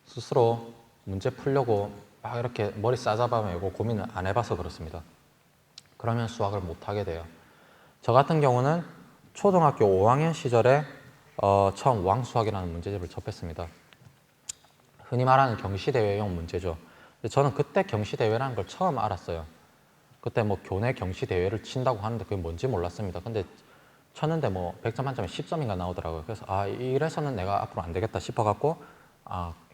스스로 문제 풀려고 막 이렇게 머리 싸잡아매고 고민을 안 해봐서 그렇습니다. 그러면 수학을 못하게 돼요. 저 같은 경우는 초등학교 5학년 시절에 처음 왕수학이라는 문제집을 접했습니다. 흔히 말하는 경시대회용 문제죠. 저는 그때 경시대회라는 걸 처음 알았어요. 그때 뭐 교내 경시대회를 친다고 하는데 그게 뭔지 몰랐습니다. 근데 쳤는데 뭐 100점 만점에 10점인가 나오더라고요. 그래서 이래서는 내가 앞으로 안 되겠다 싶어갖고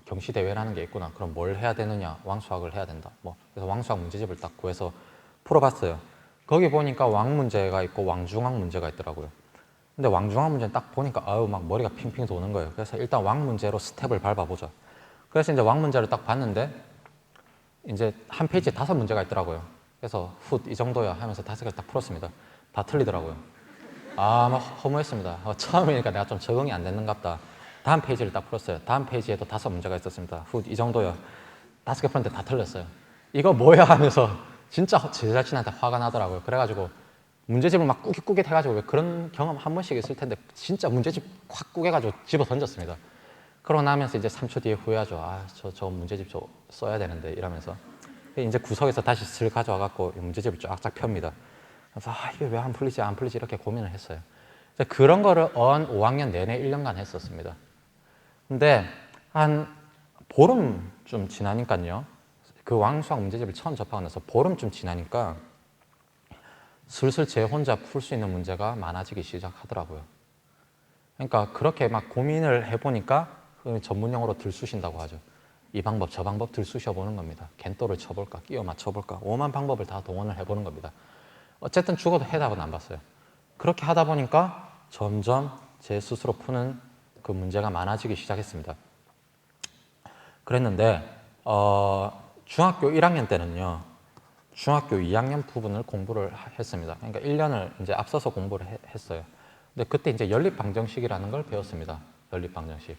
경시대회라는 게 있구나. 그럼 뭘 해야 되느냐? 왕수학을 해야 된다. 그래서 왕수학 문제집을 딱 구해서 풀어봤어요. 거기 보니까 왕 문제가 있고 왕중왕 문제가 있더라고요. 근데 왕중왕 문제는 딱 보니까 막 머리가 핑핑 도는 거예요. 그래서 일단 왕 문제로 스텝을 밟아보자. 그래서 이제 왕 문제를 딱 봤는데 이제 한 페이지에 5문제가 있더라고요. 그래서 이 정도야 하면서 5개를 딱 풀었습니다. 다 틀리더라고요. 막 허무했습니다. 처음이니까 내가 좀 적응이 안 됐는갑다. 다음 페이지를 딱 풀었어요. 다음 페이지에도 5문제가 있었습니다. 이 정도야. 5개 풀었는데 다 틀렸어요. 이거 뭐야 하면서 진짜 제 자신한테 화가 나더라고요. 그래가지고 문제집을 막 꾸깃꾸깃 해가지고, 왜 그런 경험 한 번씩 있을 텐데 진짜 문제집 확 꾸겨가지고 집어 던졌습니다. 그러고 나면서 이제 3초 뒤에 후회하죠. 저 문제집 써야 되는데 이러면서 이제 구석에서 다시 슬 가져와갖고 문제집을 쫙쫙 펴입니다. 그래서 이게 왜 안 풀리지 이렇게 고민을 했어요. 그런 거를 5학년 내내 1년간 했었습니다. 근데 한 보름쯤 지나니까요, 그 왕수학 문제집을 처음 접하고 나서 보름쯤 지나니까 슬슬 제 혼자 풀 수 있는 문제가 많아지기 시작하더라고요. 그러니까 그렇게 막 고민을 해보니까 전문용어로 들쑤신다고 하죠. 이 방법 저 방법 들쑤셔보는 겁니다. 겐또를 쳐볼까 끼워 맞춰볼까 오만 방법을 다 동원을 해보는 겁니다. 어쨌든 죽어도 해답은 안 봤어요. 그렇게 하다 보니까 점점 제 스스로 푸는 그 문제가 많아지기 시작했습니다. 그랬는데 중학교 1학년 때는요, 중학교 2학년 부분을 공부를 했습니다. 그러니까 1년을 이제 앞서서 공부를 했어요. 근데 그때 이제 연립방정식이라는 걸 배웠습니다. 연립방정식.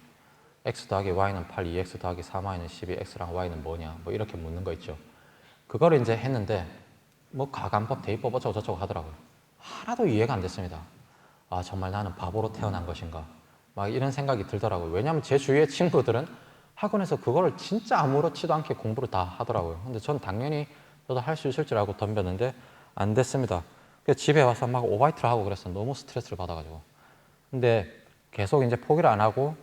x 더하기 y는 8, 2x 더하기 3y는 12, x랑 y는 뭐냐, 뭐 이렇게 묻는 거 있죠. 그거를 이제 했는데 뭐 가간법, 대입법 어쩌고 저쩌고 하더라고요. 하나도 이해가 안 됐습니다. 정말 나는 바보로 태어난 것인가, 막 이런 생각이 들더라고요. 왜냐하면 제 주위의 친구들은 학원에서 그거를 진짜 아무렇지도 않게 공부를 다 하더라고요. 근데 전 당연히 저도 할 수 있을 줄 알고 덤볐는데 안 됐습니다. 그래서 집에 와서 막 오바이트를 하고 그랬어요. 너무 스트레스를 받아가지고. 근데 계속 이제 포기를 안 하고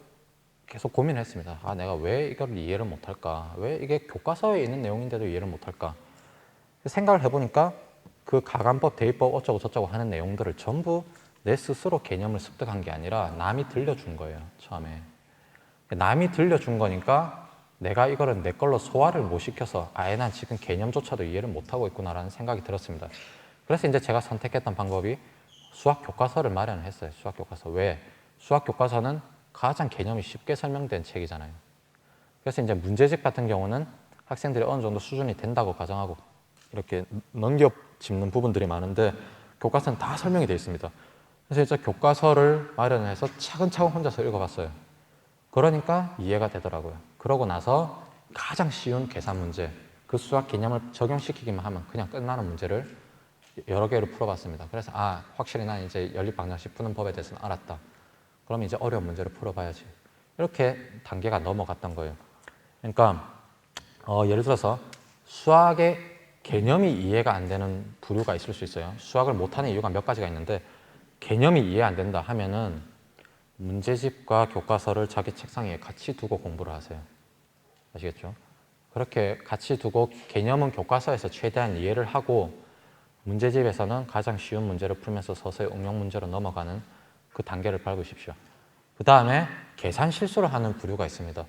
계속 고민을 했습니다. 내가 왜 이걸 이해를 못할까? 왜 이게 교과서에 있는 내용인데도 이해를 못할까? 생각을 해보니까 그 가간법, 대입법 어쩌고 저쩌고 하는 내용들을 전부 내 스스로 개념을 습득한 게 아니라 남이 들려준 거예요, 처음에. 남이 들려준 거니까 내가 이거를 내 걸로 소화를 못 시켜서 난 지금 개념조차도 이해를 못하고 있구나라는 생각이 들었습니다. 그래서 이제 제가 선택했던 방법이 수학 교과서를 마련을 했어요. 수학 교과서. 왜? 수학 교과서는 가장 개념이 쉽게 설명된 책이잖아요. 그래서 이제 문제집 같은 경우는 학생들이 어느 정도 수준이 된다고 가정하고 이렇게 넘겨 짚는 부분들이 많은데 교과서는 다 설명이 되어 있습니다. 그래서 이제 교과서를 마련해서 차근차근 혼자서 읽어봤어요. 그러니까 이해가 되더라고요. 그러고 나서 가장 쉬운 계산 문제, 그 수학 개념을 적용시키기만 하면 그냥 끝나는 문제를 여러 개를 풀어봤습니다. 그래서 확실히 난 이제 연립방정식 푸는 법에 대해서는 알았다. 그럼 이제 어려운 문제를 풀어봐야지. 이렇게 단계가 넘어갔던 거예요. 그러니까 예를 들어서 수학의 개념이 이해가 안 되는 부류가 있을 수 있어요. 수학을 못하는 이유가 몇 가지가 있는데 개념이 이해 안 된다 하면은 문제집과 교과서를 자기 책상 위에 같이 두고 공부를 하세요. 아시겠죠? 그렇게 같이 두고 개념은 교과서에서 최대한 이해를 하고 문제집에서는 가장 쉬운 문제를 풀면서 서서히 응용 문제로 넘어가는 그 단계를 밟으십시오. 그 다음에 계산 실수를 하는 부류가 있습니다.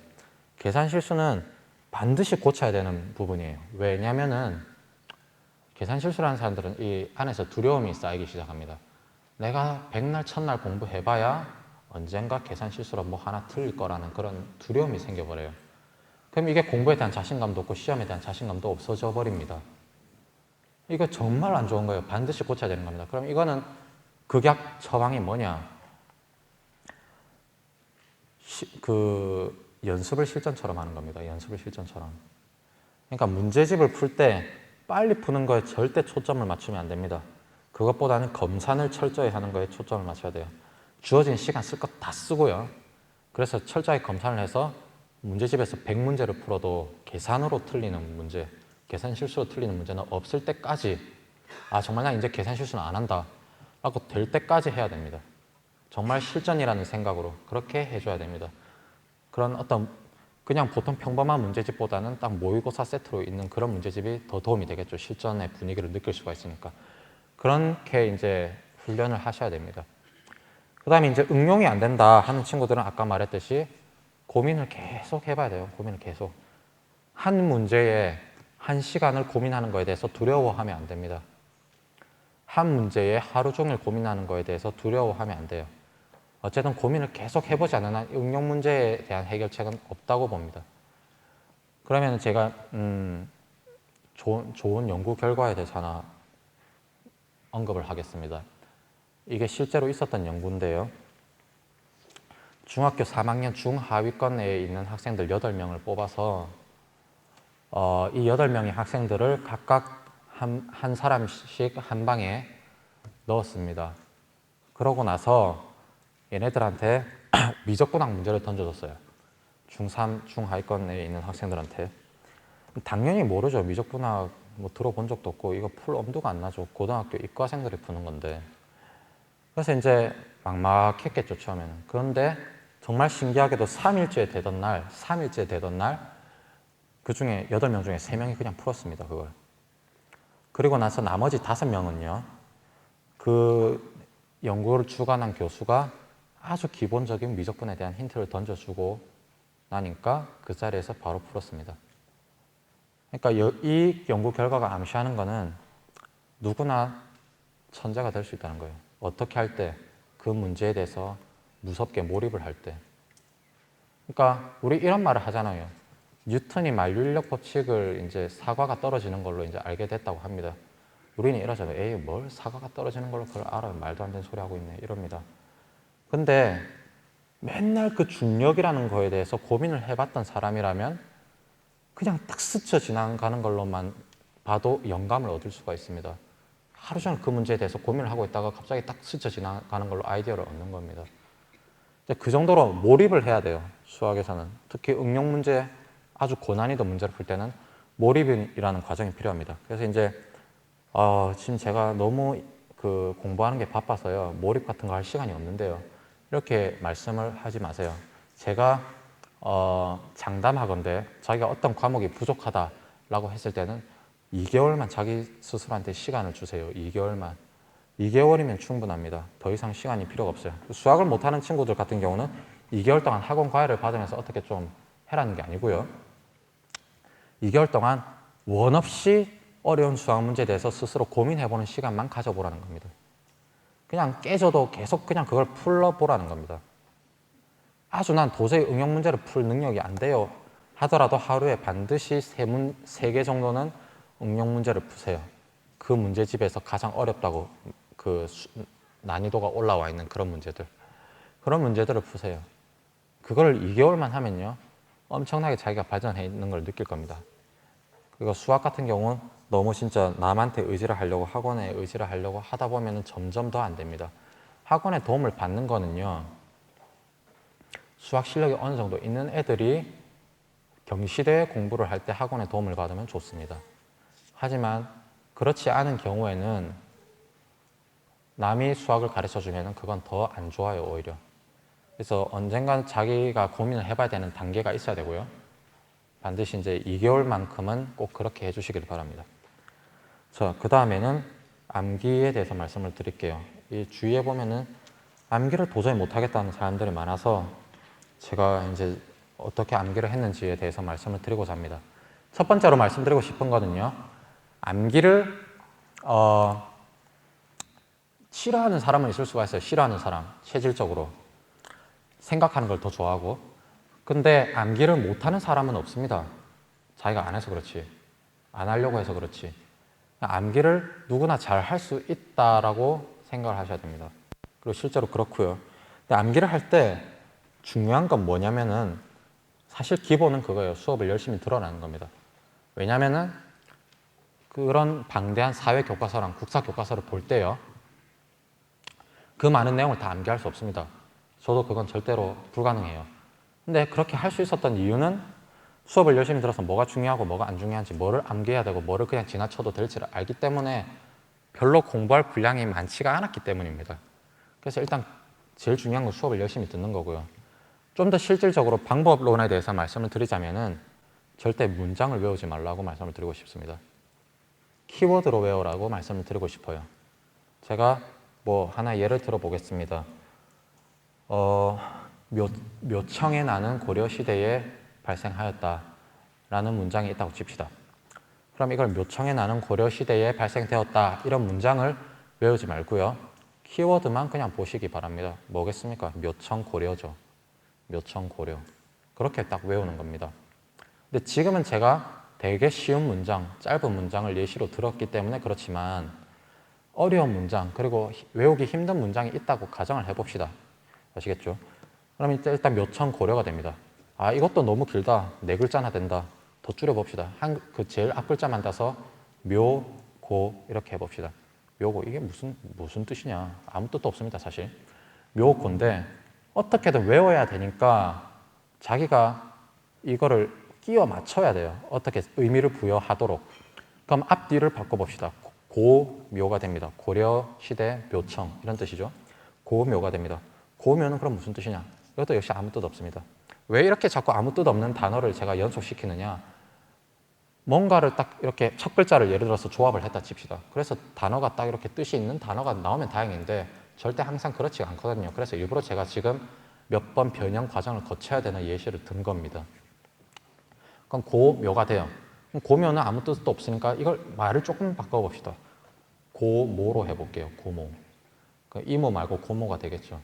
계산 실수는 반드시 고쳐야 되는 부분이에요. 왜냐면은 계산 실수를 하는 사람들은 이 안에서 두려움이 쌓이기 시작합니다. 내가 백날 첫날 공부해봐야 언젠가 계산 실수로 뭐 하나 틀릴 거라는 그런 두려움이 생겨버려요. 그럼 이게 공부에 대한 자신감도 없고 시험에 대한 자신감도 없어져 버립니다. 이거 정말 안 좋은 거예요. 반드시 고쳐야 되는 겁니다. 그럼 이거는 극약 처방이 뭐냐? 연습을 실전처럼 하는 겁니다. 연습을 실전처럼. 그러니까 문제집을 풀 때 빨리 푸는 거에 절대 초점을 맞추면 안 됩니다. 그것보다는 검산을 철저히 하는 거에 초점을 맞춰야 돼요. 주어진 시간 쓸 것 다 쓰고요. 그래서 철저히 검산을 해서 문제집에서 100문제를 풀어도 계산으로 틀리는 문제, 계산 실수로 틀리는 문제는 없을 때까지 정말 나 이제 계산 실수는 안 한다 라고 될 때까지 해야 됩니다. 정말 실전이라는 생각으로 그렇게 해줘야 됩니다. 그런 어떤 그냥 보통 평범한 문제집보다는 딱 모의고사 세트로 있는 그런 문제집이 더 도움이 되겠죠. 실전의 분위기를 느낄 수가 있으니까. 그렇게 이제 훈련을 하셔야 됩니다. 그 다음에 이제 응용이 안 된다 하는 친구들은 아까 말했듯이 고민을 계속 해봐야 돼요. 고민을 계속. 한 문제에 한 시간을 고민하는 거에 대해서 두려워하면 안 됩니다. 한 문제에 하루 종일 고민하는 거에 대해서 두려워하면 안 돼요. 어쨌든 고민을 계속 해보지 않는 한 응용 문제에 대한 해결책은 없다고 봅니다. 그러면 제가 좋은 연구 결과에 대해서 하나 언급을 하겠습니다. 이게 실제로 있었던 연구인데요. 중학교 3학년 중하위권에 있는 학생들 8명을 뽑아서 이 8명의 학생들을 각각 한 사람씩 한 방에 넣었습니다. 그러고 나서 얘네들한테 미적분학 문제를 던져줬어요. 중3 중하위권에 있는 학생들한테. 당연히 모르죠. 미적분학 뭐 들어본 적도 없고 이거 풀 엄두가 안 나죠. 고등학교 이과생들이 푸는 건데. 그래서 이제 막막했겠죠, 처음에는. 그런데 정말 신기하게도 3일째 되던 날 그 중에 8명 중에 3명이 그냥 풀었습니다, 그걸. 그리고 나서 나머지 5명은요, 그 연구를 주관한 교수가 아주 기본적인 미적분에 대한 힌트를 던져주고 나니까 그 자리에서 바로 풀었습니다. 그러니까 이 연구 결과가 암시하는 거는 누구나 천재가 될 수 있다는 거예요. 어떻게 할 때, 그 문제에 대해서 무섭게 몰입을 할 때. 그러니까 우리 이런 말을 하잖아요. 뉴턴이 만류인력 법칙을 이제 사과가 떨어지는 걸로 이제 알게 됐다고 합니다. 우리는 이러잖아요. 에이, 뭘 사과가 떨어지는 걸로 그걸 알아요. 말도 안 되는 소리 하고 있네. 이럽니다. 근데 맨날 그 중력이라는 거에 대해서 고민을 해봤던 사람이라면 그냥 딱 스쳐 지나가는 걸로만 봐도 영감을 얻을 수가 있습니다. 하루 종일 그 문제에 대해서 고민을 하고 있다가 갑자기 딱 스쳐 지나가는 걸로 아이디어를 얻는 겁니다. 그 정도로 몰입을 해야 돼요. 수학에서는. 특히 응용 문제, 아주 고난이도 문제를 풀 때는 몰입이라는 과정이 필요합니다. 그래서 이제 지금 제가 너무 공부하는 게 바빠서요. 몰입 같은 거 할 시간이 없는데요. 이렇게 말씀을 하지 마세요. 제가 장담하건대 자기가 어떤 과목이 부족하다라고 했을 때는 2개월만 자기 스스로한테 시간을 주세요. 2개월만. 2개월이면 충분합니다. 더 이상 시간이 필요가 없어요. 수학을 못하는 친구들 같은 경우는 2개월 동안 학원 과외를 받으면서 어떻게 좀 해라는 게 아니고요. 2개월 동안 원 없이 어려운 수학 문제에 대해서 스스로 고민해보는 시간만 가져보라는 겁니다. 그냥 깨져도 계속 그냥 그걸 풀어보라는 겁니다. 아주 난 도저히 응용 문제를 풀 능력이 안 돼요 하더라도 하루에 반드시 3개 정도는 응용 문제를 푸세요. 그 문제집에서 가장 어렵다고 난이도가 올라와 있는 그런 문제들을 푸세요. 그걸 2개월만 하면요 엄청나게 자기가 발전해 있는 걸 느낄 겁니다. 그리고 수학 같은 경우는 너무 진짜 남한테 의지를 하려고 학원에 의지를 하려고 하다 보면 점점 더 안 됩니다. 학원의 도움을 받는 거는요 수학 실력이 어느 정도 있는 애들이 경시대 공부를 할 때 학원의 도움을 받으면 좋습니다. 하지만 그렇지 않은 경우에는 남이 수학을 가르쳐 주면 그건 더 안 좋아요, 오히려. 그래서 언젠간 자기가 고민을 해봐야 되는 단계가 있어야 되고요. 반드시 이제 2개월만큼은 꼭 그렇게 해주시길 바랍니다. 자, 그 다음에는 암기에 대해서 말씀을 드릴게요. 이 주위에 보면은 암기를 도저히 못하겠다는 사람들이 많아서 제가 이제 어떻게 암기를 했는지에 대해서 말씀을 드리고자 합니다. 첫 번째로 말씀드리고 싶은 거는요. 암기를 싫어하는 사람은 있을 수가 있어요. 싫어하는 사람, 체질적으로. 생각하는 걸 더 좋아하고. 근데 암기를 못하는 사람은 없습니다. 자기가 안 해서 그렇지. 안 하려고 해서 그렇지. 암기를 누구나 잘 할 수 있다라고 생각을 하셔야 됩니다. 그리고 실제로 그렇고요. 근데 암기를 할 때 중요한 건 뭐냐면은 사실 기본은 그거예요. 수업을 열심히 들어라는 겁니다. 왜냐면은 그런 방대한 사회 교과서랑 국사 교과서를 볼 때요. 그 많은 내용을 다 암기할 수 없습니다. 저도 그건 절대로 불가능해요. 근데 그렇게 할 수 있었던 이유는 수업을 열심히 들어서 뭐가 중요하고 뭐가 안 중요한지, 뭐를 암기해야 되고 뭐를 그냥 지나쳐도 될지를 알기 때문에 별로 공부할 분량이 많지가 않았기 때문입니다. 그래서 일단 제일 중요한 건 수업을 열심히 듣는 거고요. 좀 더 실질적으로 방법론에 대해서 말씀을 드리자면은 절대 문장을 외우지 말라고 말씀을 드리고 싶습니다. 키워드로 외우라고 말씀을 드리고 싶어요. 제가 뭐 하나 예를 들어 보겠습니다. 묘청에 나는 고려시대에 발생하였다라는 문장이 있다고 칩시다. 그럼 이걸 묘청에 나는 고려시대에 발생되었다 이런 문장을 외우지 말고요. 키워드만 그냥 보시기 바랍니다. 뭐겠습니까? 묘청고려죠. 묘청고려. 그렇게 딱 외우는 겁니다. 근데 지금은 제가 되게 쉬운 문장, 짧은 문장을 예시로 들었기 때문에 그렇지만 어려운 문장, 그리고 외우기 힘든 문장이 있다고 가정을 해봅시다. 아시겠죠? 그럼 일단 묘청고려가 됩니다. 아, 이것도 너무 길다. 4글자나 된다. 더 줄여봅시다. 그 제일 앞 글자만 따서 묘, 고 이렇게 해봅시다. 묘고 이게 무슨 뜻이냐? 아무 뜻도 없습니다, 사실. 묘고인데 어떻게든 외워야 되니까 자기가 이거를 끼워 맞춰야 돼요. 어떻게 의미를 부여하도록. 그럼 앞뒤를 바꿔봅시다. 고묘가 됩니다. 고려시대 묘청 이런 뜻이죠. 고묘가 됩니다. 고묘는 그럼 무슨 뜻이냐? 이것도 역시 아무 뜻 없습니다. 왜 이렇게 자꾸 아무 뜻 없는 단어를 제가 연속시키느냐? 뭔가를 딱 이렇게 첫 글자를 예를 들어서 조합을 했다 칩시다. 그래서 단어가 딱 이렇게 뜻이 있는 단어가 나오면 다행인데 절대 항상 그렇지 않거든요. 그래서 일부러 제가 지금 몇 번 변형 과정을 거쳐야 되는 예시를 든 겁니다. 그럼 고묘가 돼요. 고묘는 아무 뜻도 없으니까 이걸 말을 조금 바꿔봅시다. 고모로 해볼게요. 고모. 이모 말고 고모가 되겠죠.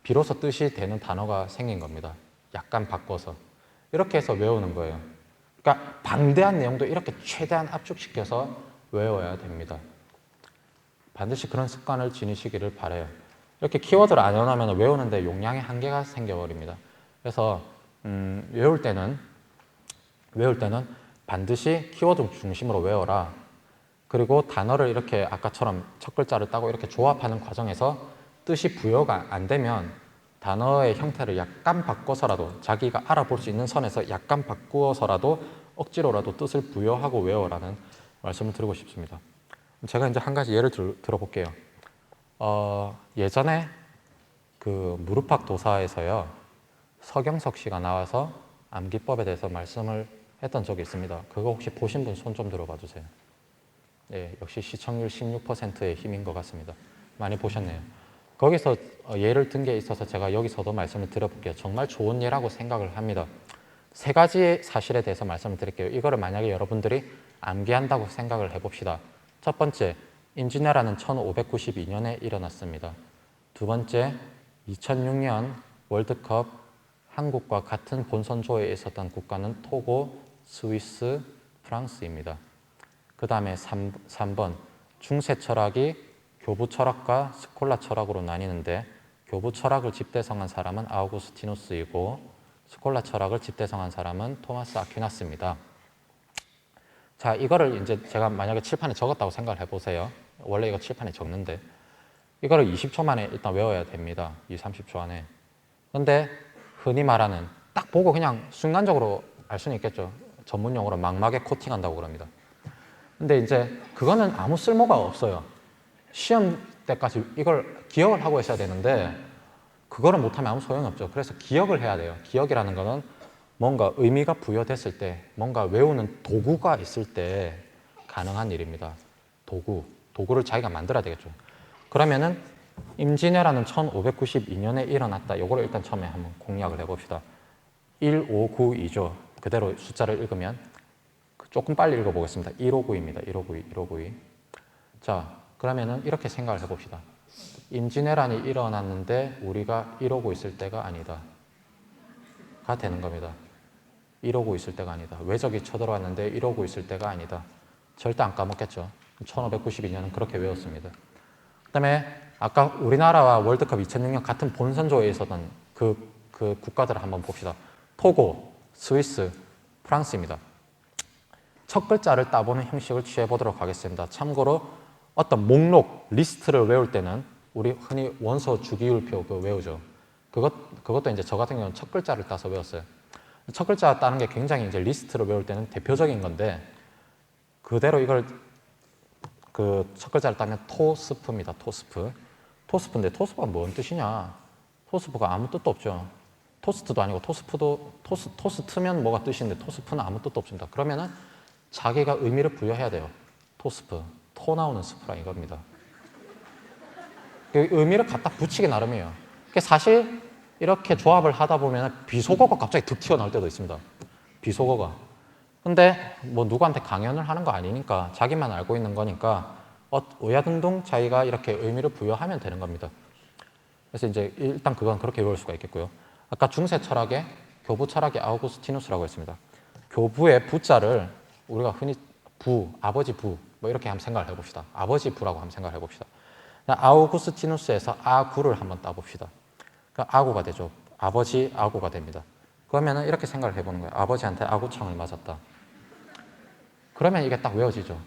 비로소 뜻이 되는 단어가 생긴 겁니다. 약간 바꿔서. 이렇게 해서 외우는 거예요. 그러니까 방대한 내용도 이렇게 최대한 압축시켜서 외워야 됩니다. 반드시 그런 습관을 지니시기를 바라요. 이렇게 키워드를 안 해놓으면 외우는데 용량의 한계가 생겨버립니다. 그래서 외울 때는 반드시 키워드 중심으로 외워라. 그리고 단어를 이렇게 아까처럼 첫 글자를 따고 이렇게 조합하는 과정에서 뜻이 부여가 안 되면 단어의 형태를 약간 바꿔서라도 자기가 알아볼 수 있는 선에서 약간 바꾸어서라도 억지로라도 뜻을 부여하고 외워라는 말씀을 드리고 싶습니다. 제가 이제 한 가지 예를 들어볼게요. 예전에 그 무릎팍 도사에서요, 서경석 씨가 나와서 암기법에 대해서 말씀을 했던 적이 있습니다. 그거 혹시 보신 분 손 좀 들어봐 주세요. 예, 역시 시청률 16%의 힘인 것 같습니다. 많이 보셨네요. 거기서 예를 든 게 있어서 제가 여기서도 말씀을 드려볼게요. 정말 좋은 예라고 생각을 합니다. 3가지 사실에 대해서 말씀을 드릴게요. 이거를 만약에 여러분들이 암기한다고 생각을 해봅시다. 첫 번째, 임진왜란은 1592년에 일어났습니다. 두 번째, 2006년 월드컵 한국과 같은 본선조에 있었던 국가는 토고, 스위스, 프랑스입니다. 그 다음에 3번, 중세 철학이 교부 철학과 스콜라 철학으로 나뉘는데 교부 철학을 집대성한 사람은 아우구스티누스이고 스콜라 철학을 집대성한 사람은 토마스 아퀴나스입니다. 자, 이거를 이제 제가 만약에 칠판에 적었다고 생각을 해보세요. 원래 이거 칠판에 적는데 이거를 20초 만에 일단 외워야 됩니다. 20, 30초 안에. 근데 흔히 말하는 딱 보고 그냥 순간적으로 알 수는 있겠죠. 전문 용어로 망막에 코팅한다고 그럽니다. 근데 이제 그거는 아무 쓸모가 없어요. 시험 때까지 이걸 기억을 하고 있어야 되는데 그거를 못하면 아무 소용이 없죠. 그래서 기억을 해야 돼요. 기억이라는 거는 뭔가 의미가 부여됐을 때, 뭔가 외우는 도구가 있을 때 가능한 일입니다. 도구를 자기가 만들어야 되겠죠. 그러면은 임진왜란은 1592년에 일어났다. 요거를 일단 처음에 한번 공략을 해봅시다. 1592죠. 그대로 숫자를 읽으면 조금 빨리 읽어보겠습니다. 1592입니다. 1592. 자, 그러면은 이렇게 생각을 해봅시다. 임진왜란이 일어났는데 우리가 이러고 있을 때가 아니다. 가 되는 겁니다. 이러고 있을 때가 아니다. 외적이 쳐들어왔는데 이러고 있을 때가 아니다. 절대 안 까먹겠죠. 1592년은 그렇게 외웠습니다. 그 다음에 아까 우리나라와 월드컵 2006년 같은 본선조에 있었던 그 국가들을 한번 봅시다. 토고, 스위스, 프랑스입니다. 첫 글자를 따보는 형식을 취해보도록 하겠습니다. 참고로 어떤 목록, 리스트를 외울 때는 우리 흔히 원소 주기율표 그거 외우죠. 그것도 이제 저 같은 경우는 첫 글자를 따서 외웠어요. 첫 글자 따는 게 굉장히 이제 리스트를 외울 때는 대표적인 건데 그대로 이걸 그 첫 글자를 따면 토스프입니다. 토스프인데 토스프가 뭔 뜻이냐? 토스프가 아무 뜻도 없죠. 토스트도 아니고 토스프도 토스트면 뭐가 뜻인데 토스프는 아무 뜻도 없습니다. 그러면은 자기가 의미를 부여해야 돼요. 토스프, 토 나오는 스프라 이겁니다. 그 의미를 갖다 붙이기 나름이에요. 사실 이렇게 조합을 하다 보면 비속어가 갑자기 득 튀어나올 때도 있습니다. 비속어가. 근데 뭐 누구한테 강연을 하는 거 아니니까 자기만 알고 있는 거니까 오야둥둥 자기가 이렇게 의미를 부여하면 되는 겁니다. 그래서 이제 일단 그건 그렇게 외울 수가 있겠고요. 아까 중세 철학의 교부 철학의 아우구스티누스라고 했습니다. 교부의 부자를 우리가 흔히 아버지 부 뭐 이렇게 한번 생각을 해봅시다. 아버지 부라고 한번 생각을 해봅시다. 아우구스티누스에서 아구를 한번 따봅시다. 그러니까 아구가 되죠. 아버지 아구가 됩니다. 그러면은 이렇게 생각을 해보는 거예요. 아버지한테 아구창을 맞았다. 그러면 이게 딱 외워지죠.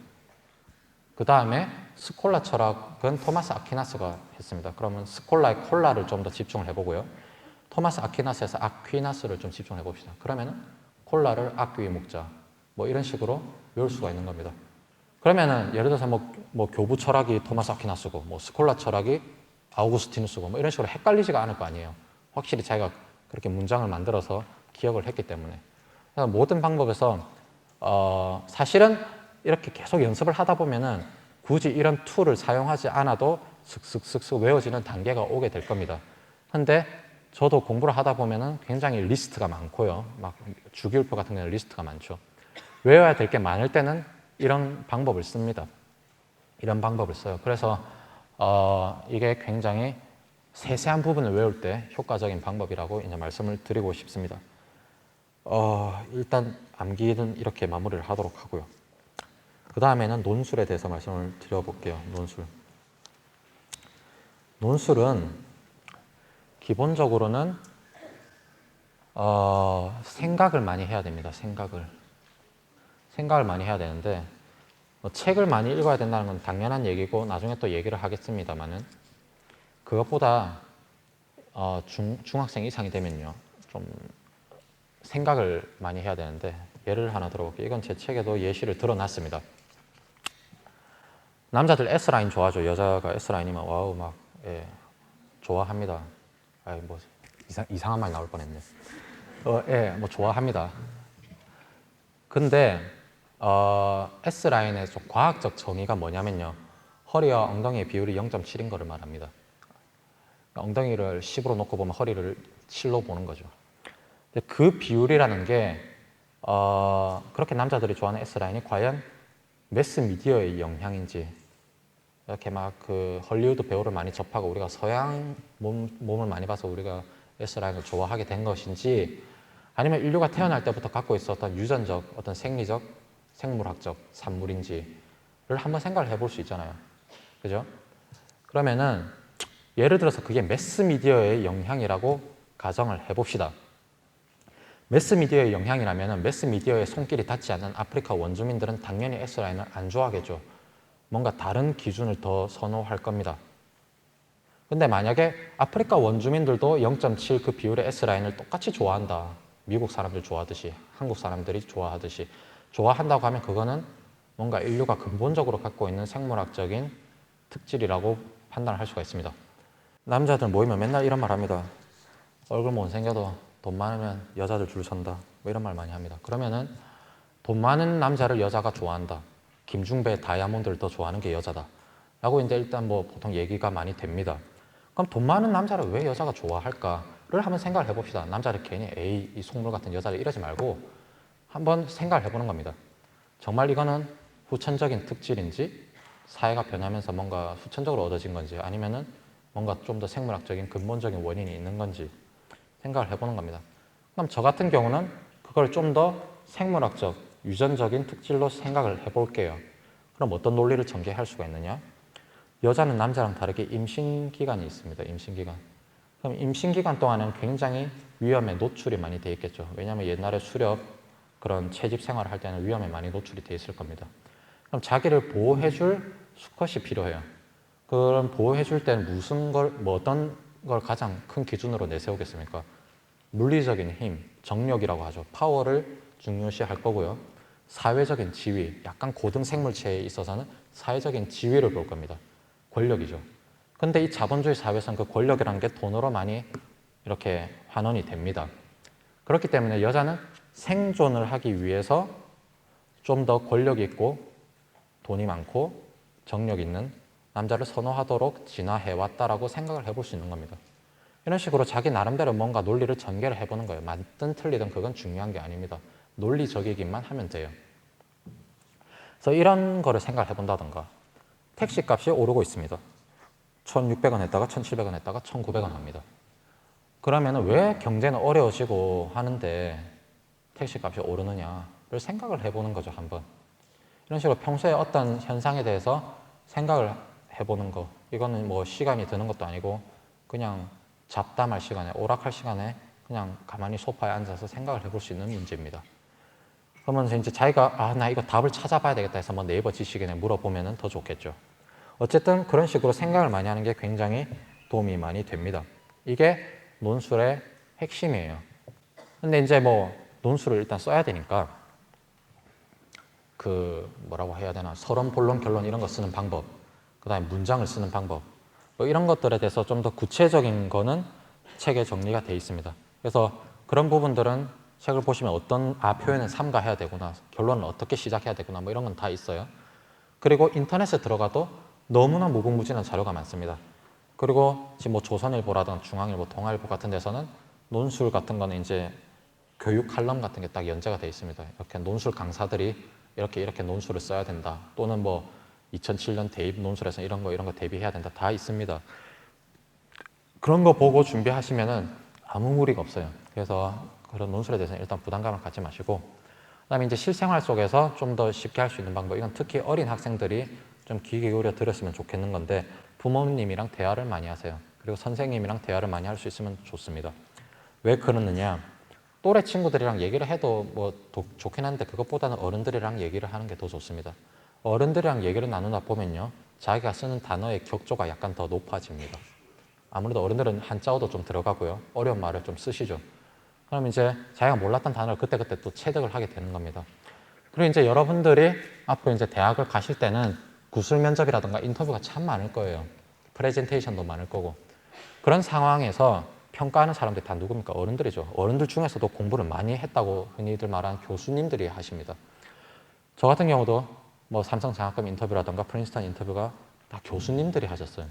그 다음에 스콜라 철학은 토마스 아퀴나스가 했습니다. 그러면 스콜라의 콜라를 좀 더 집중을 해보고요. 토마스 아퀴나스에서 아퀴나스를 좀 집중을 해봅시다. 그러면은 콜라를 아귀 목자 뭐 이런 식으로 외울 수가 있는 겁니다. 그러면은 예를 들어서 뭐 교부 철학이 토마스 아퀴나스고 뭐 스콜라 철학이 아우구스티누스고 뭐 이런 식으로 헷갈리지가 않을 거 아니에요. 확실히 자기가 그렇게 문장을 만들어서 기억을 했기 때문에. 그래서 모든 방법에서 사실은 이렇게 계속 연습을 하다 보면은 굳이 이런 툴을 사용하지 않아도 슥슥슥슥 외워지는 단계가 오게 될 겁니다. 근데 저도 공부를 하다 보면은 굉장히 리스트가 많고요. 막 주기율표 같은 경우는 리스트가 많죠. 외워야 될 게 많을 때는 이런 방법을 씁니다. 이런 방법을 써요. 그래서 이게 굉장히 세세한 부분을 외울 때 효과적인 방법이라고 이제 말씀을 드리고 싶습니다. 일단 암기는 이렇게 마무리를 하도록 하고요. 그 다음에는 논술에 대해서 말씀을 드려볼게요. 논술은 기본적으로는 생각을 많이 해야 됩니다. 생각을 많이 해야 되는데 책을 많이 읽어야 된다는 건 당연한 얘기고 나중에 또 얘기를 하겠습니다만은 그것보다 중학생 이상이 되면요 좀 생각을 많이 해야 되는데 예를 하나 들어볼게요. 이건 제 책에도 예시를 들어놨습니다. 남자들 S라인 좋아하죠. 여자가 S라인이면 와우 막 좋아합니다. 뭐 이상한 말 나올 뻔했네. 뭐 좋아합니다. 근데 S라인의 좀 과학적 정의가 뭐냐면요. 허리와 엉덩이의 비율이 0.7인 거를 말합니다. 엉덩이를 10으로 놓고 보면 허리를 7로 보는 거죠. 근데 그 비율이라는 게 그렇게 남자들이 좋아하는 S라인이 과연 매스미디어의 영향인지 이렇게 막 그 헐리우드 배우를 많이 접하고 우리가 서양 몸을 많이 봐서 우리가 S라인을 좋아하게 된 것인지 아니면 인류가 태어날 때부터 갖고 있었던 유전적, 어떤 생리적, 생물학적 산물인지를 한번 생각을 해볼 수 있잖아요. 그죠? 그러면은 예를 들어서 그게 매스미디어의 영향이라고 가정을 해봅시다. 매스미디어의 영향이라면 매스미디어의 손길이 닿지 않는 아프리카 원주민들은 당연히 S라인을 안 좋아하겠죠. 뭔가 다른 기준을 더 선호할 겁니다. 근데 만약에 아프리카 원주민들도 0.7 그 비율의 S라인을 똑같이 좋아한다. 미국 사람들 좋아하듯이 한국 사람들이 좋아하듯이 좋아한다고 하면 그거는 뭔가 인류가 근본적으로 갖고 있는 생물학적인 특질이라고 판단을 할 수가 있습니다. 남자들 모이면 맨날 이런 말 합니다. 얼굴 못생겨도 돈 많으면 여자들 줄 선다. 뭐 이런 말 많이 합니다. 그러면은 돈 많은 남자를 여자가 좋아한다. 김중배 다이아몬드를 더 좋아하는 게 여자다. 라고 이제 일단 뭐 보통 얘기가 많이 됩니다. 그럼 돈 많은 남자를 왜 여자가 좋아할까를 한번 생각을 해봅시다. 남자를 괜히 에이 이 속물 같은 여자를 이러지 말고 한번 생각을 해보는 겁니다. 정말 이거는 후천적인 특질인지 사회가 변하면서 뭔가 후천적으로 얻어진 건지 아니면은 뭔가 좀 더 생물학적인 근본적인 원인이 있는 건지 생각을 해보는 겁니다. 그럼 저 같은 경우는 그걸 좀 더 생물학적, 유전적인 특질로 생각을 해볼게요. 그럼 어떤 논리를 전개할 수가 있느냐? 여자는 남자랑 다르게 임신기간이 있습니다. 임신기간. 그럼 임신기간 동안은 굉장히 위험에 노출이 많이 돼 있겠죠. 왜냐하면 옛날에 수렵 그런 채집 생활을 할 때는 위험에 많이 노출이 돼 있을 겁니다. 그럼 자기를 보호해줄 수컷이 필요해요. 그럼 보호해줄 때는 뭐 어떤 걸 가장 큰 기준으로 내세우겠습니까? 물리적인 힘, 정력이라고 하죠. 파워를 중요시 할 거고요. 사회적인 지위, 약간 고등 생물체에 있어서는 사회적인 지위를 볼 겁니다. 권력이죠. 근데 이 자본주의 사회에서는 그 권력이라는 게 돈으로 많이 이렇게 환원이 됩니다. 그렇기 때문에 여자는 생존을 하기 위해서 좀 더 권력 있고 돈이 많고 정력 있는 남자를 선호하도록 진화해왔다라고 생각을 해볼 수 있는 겁니다. 이런 식으로 자기 나름대로 뭔가 논리를 전개를 해보는 거예요. 맞든 틀리든 그건 중요한 게 아닙니다. 논리적이기만 하면 돼요. 그래서 이런 거를 생각을 해본다던가 택시 값이 오르고 있습니다. 1,600원 했다가 1,700원 했다가 1,900원 합니다. 그러면 왜 경제는 어려워지고 하는데 택시 값이 오르느냐를 생각을 해보는 거죠, 한번. 이런 식으로 평소에 어떤 현상에 대해서 생각을 해보는 거. 이거는 뭐 시간이 드는 것도 아니고 그냥 잡담할 시간에, 오락할 시간에 그냥 가만히 소파에 앉아서 생각을 해볼 수 있는 문제입니다. 그러면서 이제 자기가 나 이거 답을 찾아봐야 되겠다 해서 뭐 네이버 지식인에 물어보면 더 좋겠죠. 어쨌든 그런 식으로 생각을 많이 하는 게 굉장히 도움이 많이 됩니다. 이게 논술의 핵심이에요. 근데 이제 뭐 논술을 일단 써야 되니까 그 뭐라고 해야 되나 서론, 본론, 결론 이런 거 쓰는 방법, 그 다음에 문장을 쓰는 방법 뭐 이런 것들에 대해서 좀 더 구체적인 거는 책에 정리가 돼 있습니다. 그래서 그런 부분들은 책을 보시면 어떤 표현은 삼가해야 되구나, 결론은 어떻게 시작해야 되구나 뭐 이런 건 다 있어요. 그리고 인터넷에 들어가도 너무나 무궁무진한 자료가 많습니다. 그리고 지금 뭐 조선일보라든가 중앙일보, 동아일보 같은 데서는 논술 같은 거는 이제 교육 칼럼 같은 게 딱 연재가 돼 있습니다. 이렇게 논술 강사들이 이렇게 논술을 써야 된다. 또는 뭐 2007년 대입 논술에서 이런 거 대비해야 된다. 다 있습니다. 그런 거 보고 준비하시면은 아무 무리가 없어요. 그래서 그런 논술에 대해서는 일단 부담감을 갖지 마시고, 그다음에 이제 실생활 속에서 좀 더 쉽게 할 수 있는 방법, 이건 특히 어린 학생들이 좀 귀 기울여 들었으면 좋겠는 건데 부모님이랑 대화를 많이 하세요. 그리고 선생님이랑 대화를 많이 할 수 있으면 좋습니다. 왜 그러느냐? 또래 친구들이랑 얘기를 해도 뭐 좋긴 한데 그것보다는 어른들이랑 얘기를 하는 게 더 좋습니다. 어른들이랑 얘기를 나누다 보면요, 자기가 쓰는 단어의 격조가 약간 더 높아집니다. 아무래도 어른들은 한자어도 좀 들어가고요, 어려운 말을 좀 쓰시죠. 그럼 이제 자기가 몰랐던 단어를 그때그때 또 체득을 하게 되는 겁니다. 그리고 이제 여러분들이 앞으로 이제 대학을 가실 때는 구술 면접이라든가 인터뷰가 참 많을 거예요. 프레젠테이션도 많을 거고. 그런 상황에서 평가하는 사람들이 다 누굽니까? 어른들이죠. 어른들 중에서도 공부를 많이 했다고 흔히들 말하는 교수님들이 하십니다. 저 같은 경우도 뭐 삼성 장학금 인터뷰라든가 프린스턴 인터뷰가 다 교수님들이 하셨어요.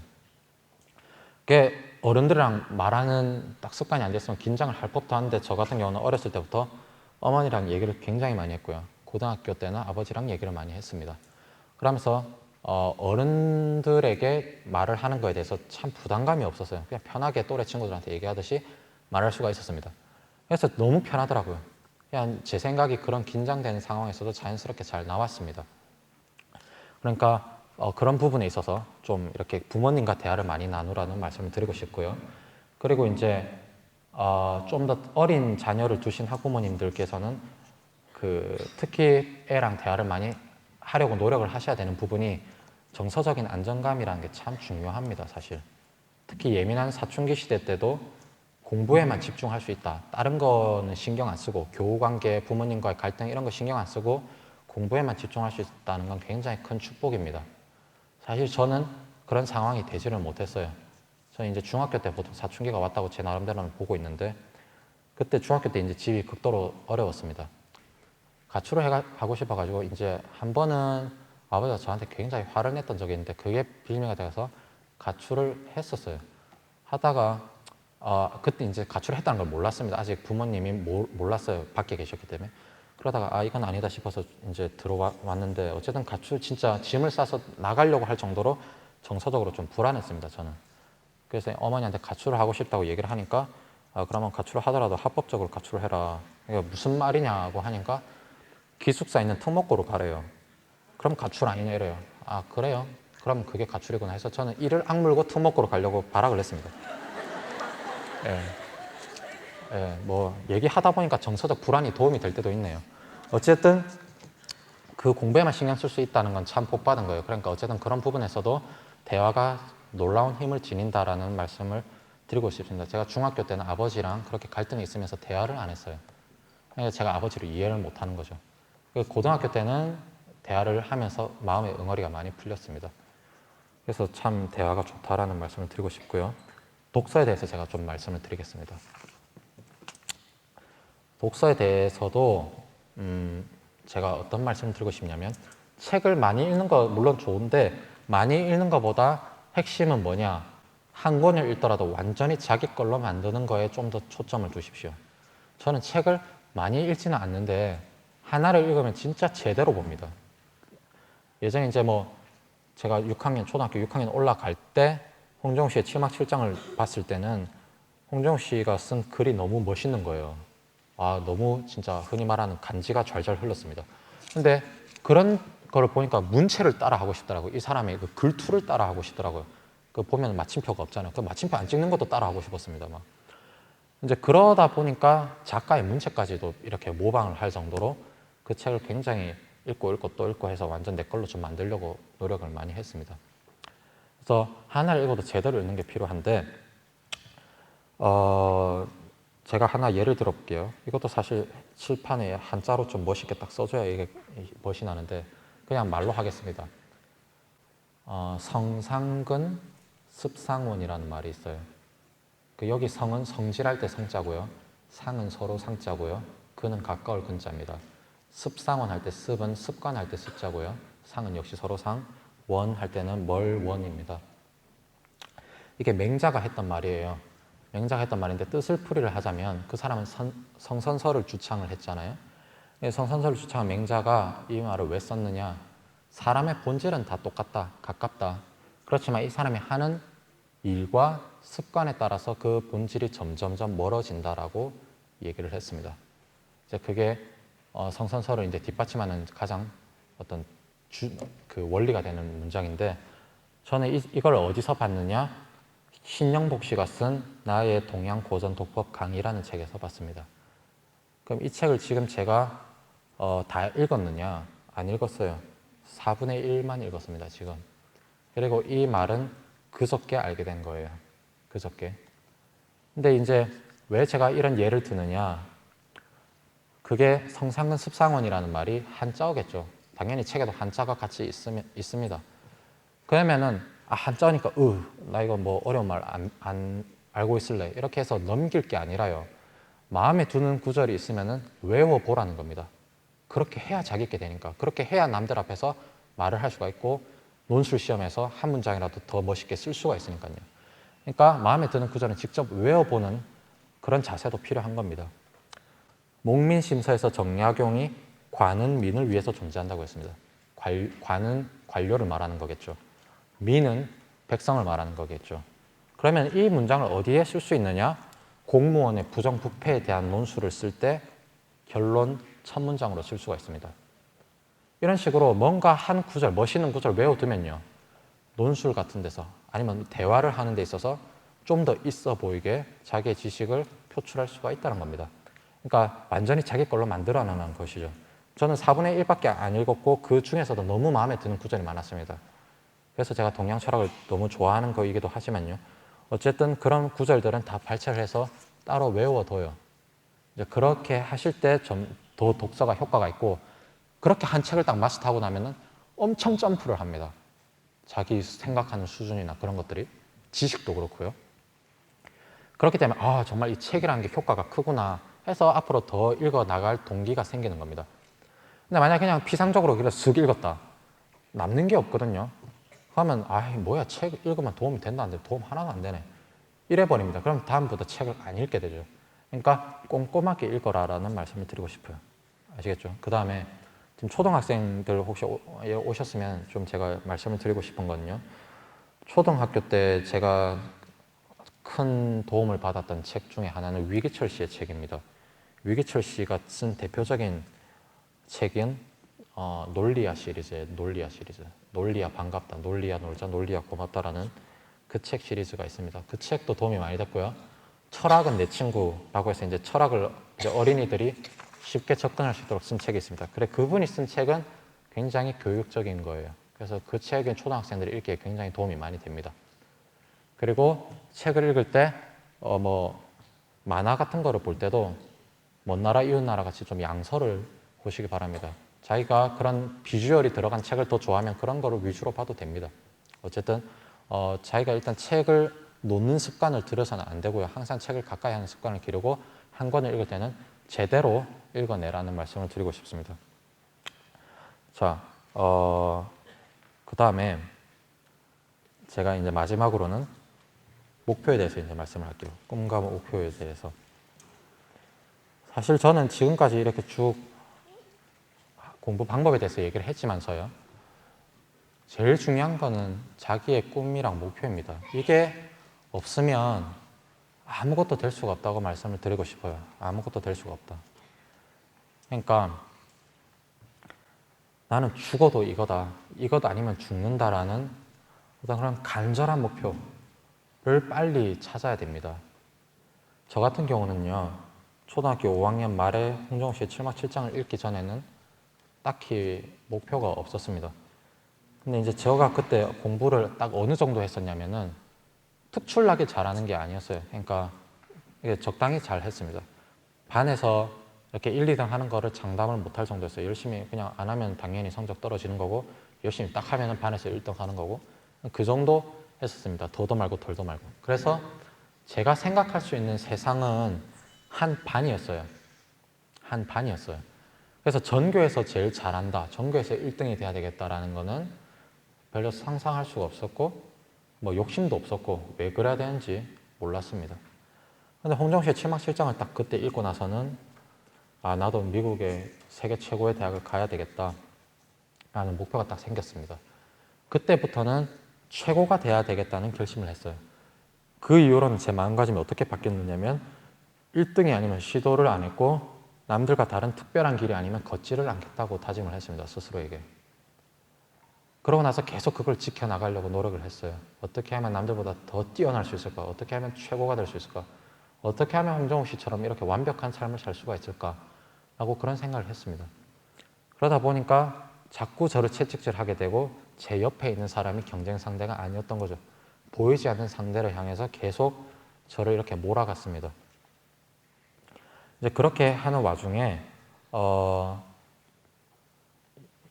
그게 어른들이랑 말하는 딱 습관이 안 됐으면 긴장을 할 법도 한데, 저 같은 경우는 어렸을 때부터 어머니랑 얘기를 굉장히 많이 했고요. 고등학교 때는 아버지랑 얘기를 많이 했습니다. 그러면서 어른들에게 말을 하는 거에 대해서 참 부담감이 없었어요. 그냥 편하게 또래 친구들한테 얘기하듯이 말할 수가 있었습니다. 그래서 너무 편하더라고요. 그냥 제 생각이 그런 긴장되는 상황에서도 자연스럽게 잘 나왔습니다. 그러니까 그런 부분에 있어서 좀 이렇게 부모님과 대화를 많이 나누라는 말씀을 드리고 싶고요. 그리고 이제 좀 더 어린 자녀를 두신 학부모님들께서는 특히 애랑 대화를 많이 하려고 노력을 하셔야 되는 부분이 정서적인 안정감이라는 게 참 중요합니다, 사실. 특히 예민한 사춘기 시대 때도 공부에만 집중할 수 있다. 다른 거는 신경 안 쓰고 교우 관계, 부모님과의 갈등 이런 거 신경 안 쓰고 공부에만 집중할 수 있다는 건 굉장히 큰 축복입니다. 사실 저는 그런 상황이 되지를 못했어요. 저는 이제 중학교 때 보통 사춘기가 왔다고 제 나름대로는 보고 있는데 그때 중학교 때 이제 집이 극도로 어려웠습니다. 가출을 하고 싶어가지고 이제 한 번은 아버지가 저한테 굉장히 화를 냈던 적이 있는데 그게 빌미가 돼서 가출을 했었어요. 하다가 그때 이제 가출을 했다는 걸 몰랐습니다. 아직 부모님이 몰랐어요. 밖에 계셨기 때문에. 그러다가 이건 아니다 싶어서 이제 들어왔는데 어쨌든 가출 진짜 짐을 싸서 나가려고 할 정도로 정서적으로 좀 불안했습니다. 저는. 그래서 어머니한테 가출을 하고 싶다고 얘기를 하니까 그러면 가출을 하더라도 합법적으로 가출을 해라. 이게 무슨 말이냐고 하니까 기숙사 있는 특목고로 가래요. 그럼 가출 아니냐 이래요. 그래요? 그럼 그게 가출이구나 해서 저는 이를 악물고 특목고로 가려고 발악을 했습니다. 뭐 얘기하다 보니까 정서적 불안이 도움이 될 때도 있네요. 어쨌든 그 공부에만 신경 쓸 수 있다는 건 참 복받은 거예요. 그러니까 어쨌든 그런 부분에서도 대화가 놀라운 힘을 지닌다라는 말씀을 드리고 싶습니다. 제가 중학교 때는 아버지랑 그렇게 갈등이 있으면서 대화를 안 했어요. 제가 아버지를 이해를 못하는 거죠. 고등학교 때는 대화를 하면서 마음의 응어리가 많이 풀렸습니다. 그래서 참 대화가 좋다라는 말씀을 드리고 싶고요. 독서에 대해서 제가 좀 말씀을 드리겠습니다. 독서에 대해서도 제가 어떤 말씀을 드리고 싶냐면 책을 많이 읽는 거 물론 좋은데 많이 읽는 것보다 핵심은 뭐냐? 한 권을 읽더라도 완전히 자기 걸로 만드는 거에 좀 더 초점을 두십시오. 저는 책을 많이 읽지는 않는데 하나를 읽으면 진짜 제대로 봅니다. 예전에 이제 뭐 제가 초등학교 6학년 올라갈 때 홍정우 씨의 7막 7장을 봤을 때는 홍정우 씨가 쓴 글이 너무 멋있는 거예요. 너무 진짜 흔히 말하는 간지가 좔좔 흘렀습니다. 근데 그런 거를 보니까 문체를 따라 하고 싶더라고요. 이 사람의 그 글투를 따라 하고 싶더라고요. 그 보면 마침표가 없잖아요. 그 마침표 안 찍는 것도 따라 하고 싶었습니다. 막. 이제 그러다 보니까 작가의 문체까지도 이렇게 모방을 할 정도로 그 책을 굉장히 읽고 또 읽고 해서 완전 내 걸로 좀 만들려고 노력을 많이 했습니다. 그래서 하나를 읽어도 제대로 읽는 게 필요한데 제가 하나 예를 들어볼게요. 이것도 사실 칠판에 한자로 좀 멋있게 딱 써줘야 이게 멋이 나는데 그냥 말로 하겠습니다. 성상근 습상원이라는 말이 있어요. 여기 성은 성질할 때 성자고요. 상은 서로 상자고요. 근은 가까울 근자입니다. 습상원 할 때 습은 습관할 때 습자고요. 상은 역시 서로 상, 원 할 때는 멀원입니다. 이게 맹자가 했던 말이에요. 맹자가 했던 말인데 뜻을 풀이를 하자면 그 사람은 성선설을 주창을 했잖아요. 성선설을 주창한 맹자가 이 말을 왜 썼느냐? 사람의 본질은 다 똑같다, 가깝다. 그렇지만 이 사람이 하는 일과 습관에 따라서 그 본질이 점점점 멀어진다라고 얘기를 했습니다. 이제 그게 성선설을 이제 뒷받침하는 가장 어떤 그 원리가 되는 문장인데 저는 이걸 어디서 봤느냐? 신영복 씨가 쓴 나의 동양 고전 독법 강의라는 책에서 봤습니다. 그럼 이 책을 지금 제가 다 읽었느냐? 안 읽었어요. 4분의 1만 읽었습니다, 지금. 그리고 이 말은 그저께 알게 된 거예요. 그저께. 근데 이제 왜 제가 이런 예를 드느냐? 그게 성상근 습상원이라는 말이 한자어겠죠. 당연히 책에도 한자가 같이 있습니다. 그러면은 한자니까 나 이거 뭐 어려운 말 안 알고 있을래 이렇게 해서 넘길 게 아니라요. 마음에 드는 구절이 있으면은 외워보라는 겁니다. 그렇게 해야 자기 있게 되니까. 그렇게 해야 남들 앞에서 말을 할 수가 있고 논술 시험에서 한 문장이라도 더 멋있게 쓸 수가 있으니까요. 그러니까 마음에 드는 구절은 직접 외워보는 그런 자세도 필요한 겁니다. 목민심서에서 정약용이 관은 민을 위해서 존재한다고 했습니다. 관은 관료를 말하는 거겠죠. 민은 백성을 말하는 거겠죠. 그러면 이 문장을 어디에 쓸 수 있느냐? 공무원의 부정부패에 대한 논술을 쓸 때 결론 첫 문장으로 쓸 수가 있습니다. 이런 식으로 뭔가 한 구절, 멋있는 구절 외워두면요. 논술 같은 데서 아니면 대화를 하는 데 있어서 좀 더 있어 보이게 자기의 지식을 표출할 수가 있다는 겁니다. 그러니까 완전히 자기 걸로 만들어내는 것이죠. 저는 4분의 1밖에 안 읽었고 그 중에서도 너무 마음에 드는 구절이 많았습니다. 그래서 제가 동양 철학을 너무 좋아하는 거이기도 하지만요. 어쨌든 그런 구절들은 다 발췌를 해서 따로 외워둬요. 이제 그렇게 하실 때 좀 더 독서가 효과가 있고, 그렇게 한 책을 딱 마스터하고 나면은 엄청 점프를 합니다. 자기 생각하는 수준이나 그런 것들이, 지식도 그렇고요. 그렇기 때문에 정말 이 책이라는 게 효과가 크구나 해서 앞으로 더 읽어 나갈 동기가 생기는 겁니다. 근데 만약 그냥 피상적으로 그래서 쓱 읽었다, 남는 게 없거든요. 그러면 뭐야, 책 읽으면 도움이 된다는데 도움 하나도 안 되네, 이래 버립니다. 그럼 다음부터 책을 안 읽게 되죠. 그러니까 꼼꼼하게 읽어라라는 말씀을 드리고 싶어요. 아시겠죠? 그 다음에 지금 초등학생들 혹시 오셨으면 좀 제가 말씀을 드리고 싶은 거는요, 초등학교 때 제가 큰 도움을 받았던 책 중에 하나는 위기철 씨의 책입니다. 위기철 씨가 쓴 대표적인 책인 논리야 시리즈예요. 논리야 시리즈. 논리야 반갑다, 논리야 놀자, 논리야 고맙다라는 그 책 시리즈가 있습니다. 그 책도 도움이 많이 됐고요. 철학은 내 친구라고 해서 이제 철학을 이제 어린이들이 쉽게 접근할 수 있도록 쓴 책이 있습니다. 그래, 그분이 쓴 책은 굉장히 교육적인 거예요. 그래서 그 책은 초등학생들이 읽기에 굉장히 도움이 많이 됩니다. 그리고 책을 읽을 때 만화 같은 거를 볼 때도 먼 나라 이웃 나라 같이 좀 양서를 보시기 바랍니다. 자기가 그런 비주얼이 들어간 책을 더 좋아하면 그런 거를 위주로 봐도 됩니다. 어쨌든 자기가 일단 책을 놓는 습관을 들여서는 안 되고요. 항상 책을 가까이 하는 습관을 기르고 한 권을 읽을 때는 제대로 읽어내라는 말씀을 드리고 싶습니다. 자, 그 다음에 제가 이제 마지막으로는 목표에 대해서 이제 말씀을 할게요. 꿈과 목표에 대해서. 사실 저는 지금까지 이렇게 쭉 공부 방법에 대해서 얘기를 했지만서요, 제일 중요한 거는 자기의 꿈이랑 목표입니다. 이게 없으면 아무것도 될 수가 없다고 말씀을 드리고 싶어요. 아무것도 될 수가 없다. 그러니까 나는 죽어도 이거다, 이것 아니면 죽는다라는 어떤 그런 간절한 목표를 빨리 찾아야 됩니다. 저 같은 경우는요, 초등학교 5학년 말에 홍정호 씨의 7막 7장을 읽기 전에는 딱히 목표가 없었습니다. 근데 이제 제가 그때 공부를 딱 어느 정도 했었냐면은 특출나게 잘하는 게 아니었어요. 그러니까 이게 적당히 잘 했습니다. 반에서 이렇게 1, 2등 하는 거를 장담을 못할 정도였어요. 열심히 그냥 안 하면 당연히 성적 떨어지는 거고, 열심히 딱 하면은 반에서 1등 하는 거고, 그 정도 했었습니다. 더도 말고 덜도 말고. 그래서 제가 생각할 수 있는 세상은 한 반이었어요. 한 반이었어요. 그래서 전교에서 제일 잘한다, 전교에서 1등이 돼야 되겠다라는 거는 별로 상상할 수가 없었고, 욕심도 없었고, 왜 그래야 되는지 몰랐습니다. 근데 홍정호 씨의 7막 7장을 딱 그때 읽고 나서는 나도 미국의 세계 최고의 대학을 가야 되겠다 라는 목표가 딱 생겼습니다. 그때부터는 최고가 돼야 되겠다는 결심을 했어요. 그 이후로는 제 마음가짐이 어떻게 바뀌었느냐면 1등이 아니면 시도를 안 했고, 남들과 다른 특별한 길이 아니면 걷지를 않겠다고 다짐을 했습니다. 스스로에게. 그러고 나서 계속 그걸 지켜나가려고 노력을 했어요. 어떻게 하면 남들보다 더 뛰어날 수 있을까? 어떻게 하면 최고가 될 수 있을까? 어떻게 하면 홍정호 씨처럼 이렇게 완벽한 삶을 살 수가 있을까? 라고 그런 생각을 했습니다. 그러다 보니까 자꾸 저를 채찍질하게 되고 제 옆에 있는 사람이 경쟁 상대가 아니었던 거죠. 보이지 않는 상대를 향해서 계속 저를 이렇게 몰아갔습니다. 이제 그렇게 하는 와중에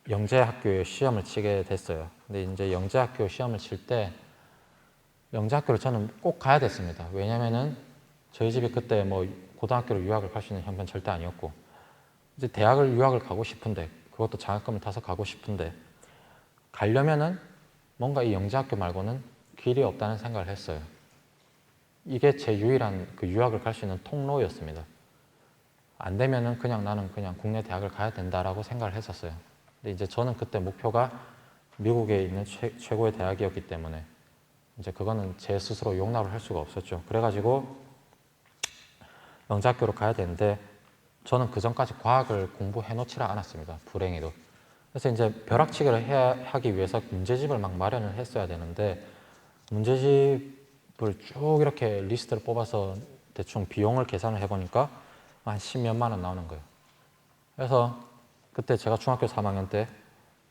영재학교에 시험을 치게 됐어요. 근데 이제 영재학교 시험을 칠 때 영재학교를 저는 꼭 가야 됐습니다. 왜냐면은 저희 집이 그때 고등학교로 유학을 갈 수 있는 형편 절대 아니었고, 이제 대학을 유학을 가고 싶은데, 그것도 장학금을 타서 가고 싶은데, 가려면은 뭔가 이 영재학교 말고는 길이 없다는 생각을 했어요. 이게 제 유일한 그 유학을 갈 수 있는 통로였습니다. 안 되면은 나는 그냥 국내 대학을 가야 된다라고 생각을 했었어요. 근데 이제 저는 그때 목표가 미국에 있는 최고의 대학이었기 때문에 이제 그거는 제 스스로 용납을 할 수가 없었죠. 그래가지고 영재학교로 가야 되는데, 저는 그 전까지 과학을 공부해 놓지를 않았습니다. 불행히도. 그래서 이제 벼락치기를 하기 위해서 문제집을 막 마련을 했어야 되는데, 문제집을 쭉 이렇게 리스트를 뽑아서 대충 비용을 계산을 해보니까 한 10몇만 원 나오는 거예요. 그래서 그때 제가 중학교 3학년 때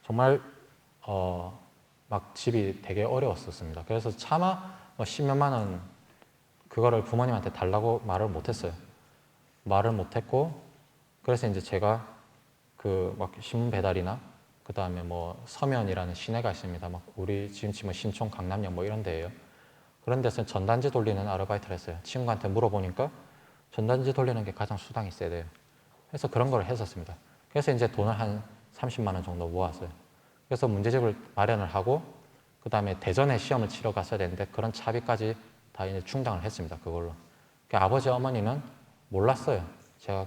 정말 막 집이 되게 어려웠었습니다. 그래서 차마 10몇만 원 그거를 부모님한테 달라고 말을 못했어요. 말을 못했고, 그래서 이제 제가 그 막 신문 배달이나 그 다음에 뭐 서면이라는 시내가 있습니다. 막 우리 지금 치면 신촌, 강남역 뭐 이런 데예요. 그런 데서 전단지 돌리는 아르바이트를 했어요. 친구한테 물어보니까 전단지 돌리는 게 가장 수당이 세대요. 그래서 그런 걸 했었습니다. 그래서 이제 돈을 한 30만 원 정도 모았어요. 그래서 문제집을 마련을 하고 그 다음에 대전에 시험을 치러 갔어야 되는데 그런 차비까지 다 이제 충당을 했습니다. 그걸로. 아버지 어머니는 몰랐어요. 제가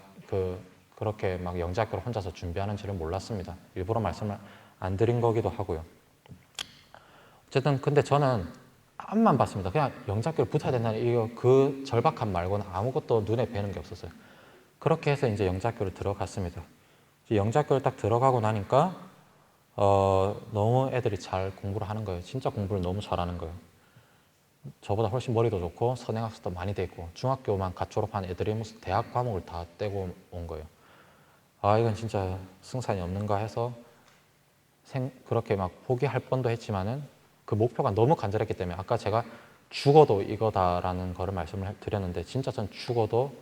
그렇게 막 영재학교를 혼자서 준비하는지를 몰랐습니다. 일부러 말씀을 안 드린 거기도 하고요. 어쨌든 근데 저는 앞만 봤습니다. 그냥 영재학교를 붙어야 된다는 이거 그 절박함 말고는 아무것도 눈에 뵈는 게 없었어요. 그렇게 해서 이제 영재학교를 들어갔습니다. 영재학교를 딱 들어가고 나니까 너무 애들이 잘 공부를 하는 거예요. 진짜 공부를 너무 잘하는 거예요. 저보다 훨씬 머리도 좋고 선행학습도 많이 돼 있고 중학교만 갓 졸업한 애들이 무슨 대학 과목을 다 떼고 온 거예요. 아 이건 진짜 승산이 없는가 해서 그렇게 막 포기할 뻔도 했지만은 그 목표가 너무 간절했기 때문에 아까 제가 죽어도 이거다라는 거를 말씀을 드렸는데 진짜 전 죽어도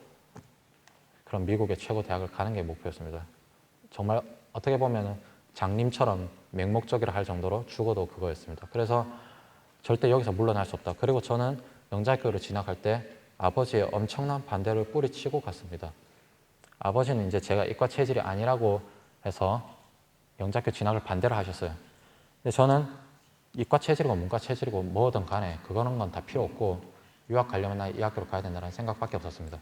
그런 미국의 최고 대학을 가는 게 목표였습니다. 정말 어떻게 보면 장님처럼 맹목적이라 할 정도로 죽어도 그거였습니다. 그래서 절대 여기서 물러날 수 없다. 그리고 저는 영재학교를 진학할 때 아버지의 엄청난 반대를 뿌리치고 갔습니다. 아버지는 이제 제가 이과 체질이 아니라고 해서 영재학교 진학을 반대를 하셨어요. 근데 저는 이과 체질이고 문과 체질이고 뭐든 간에 그거는 건 다 필요 없고 유학 가려면 나 이 학교로 가야 된다는 생각밖에 없었습니다.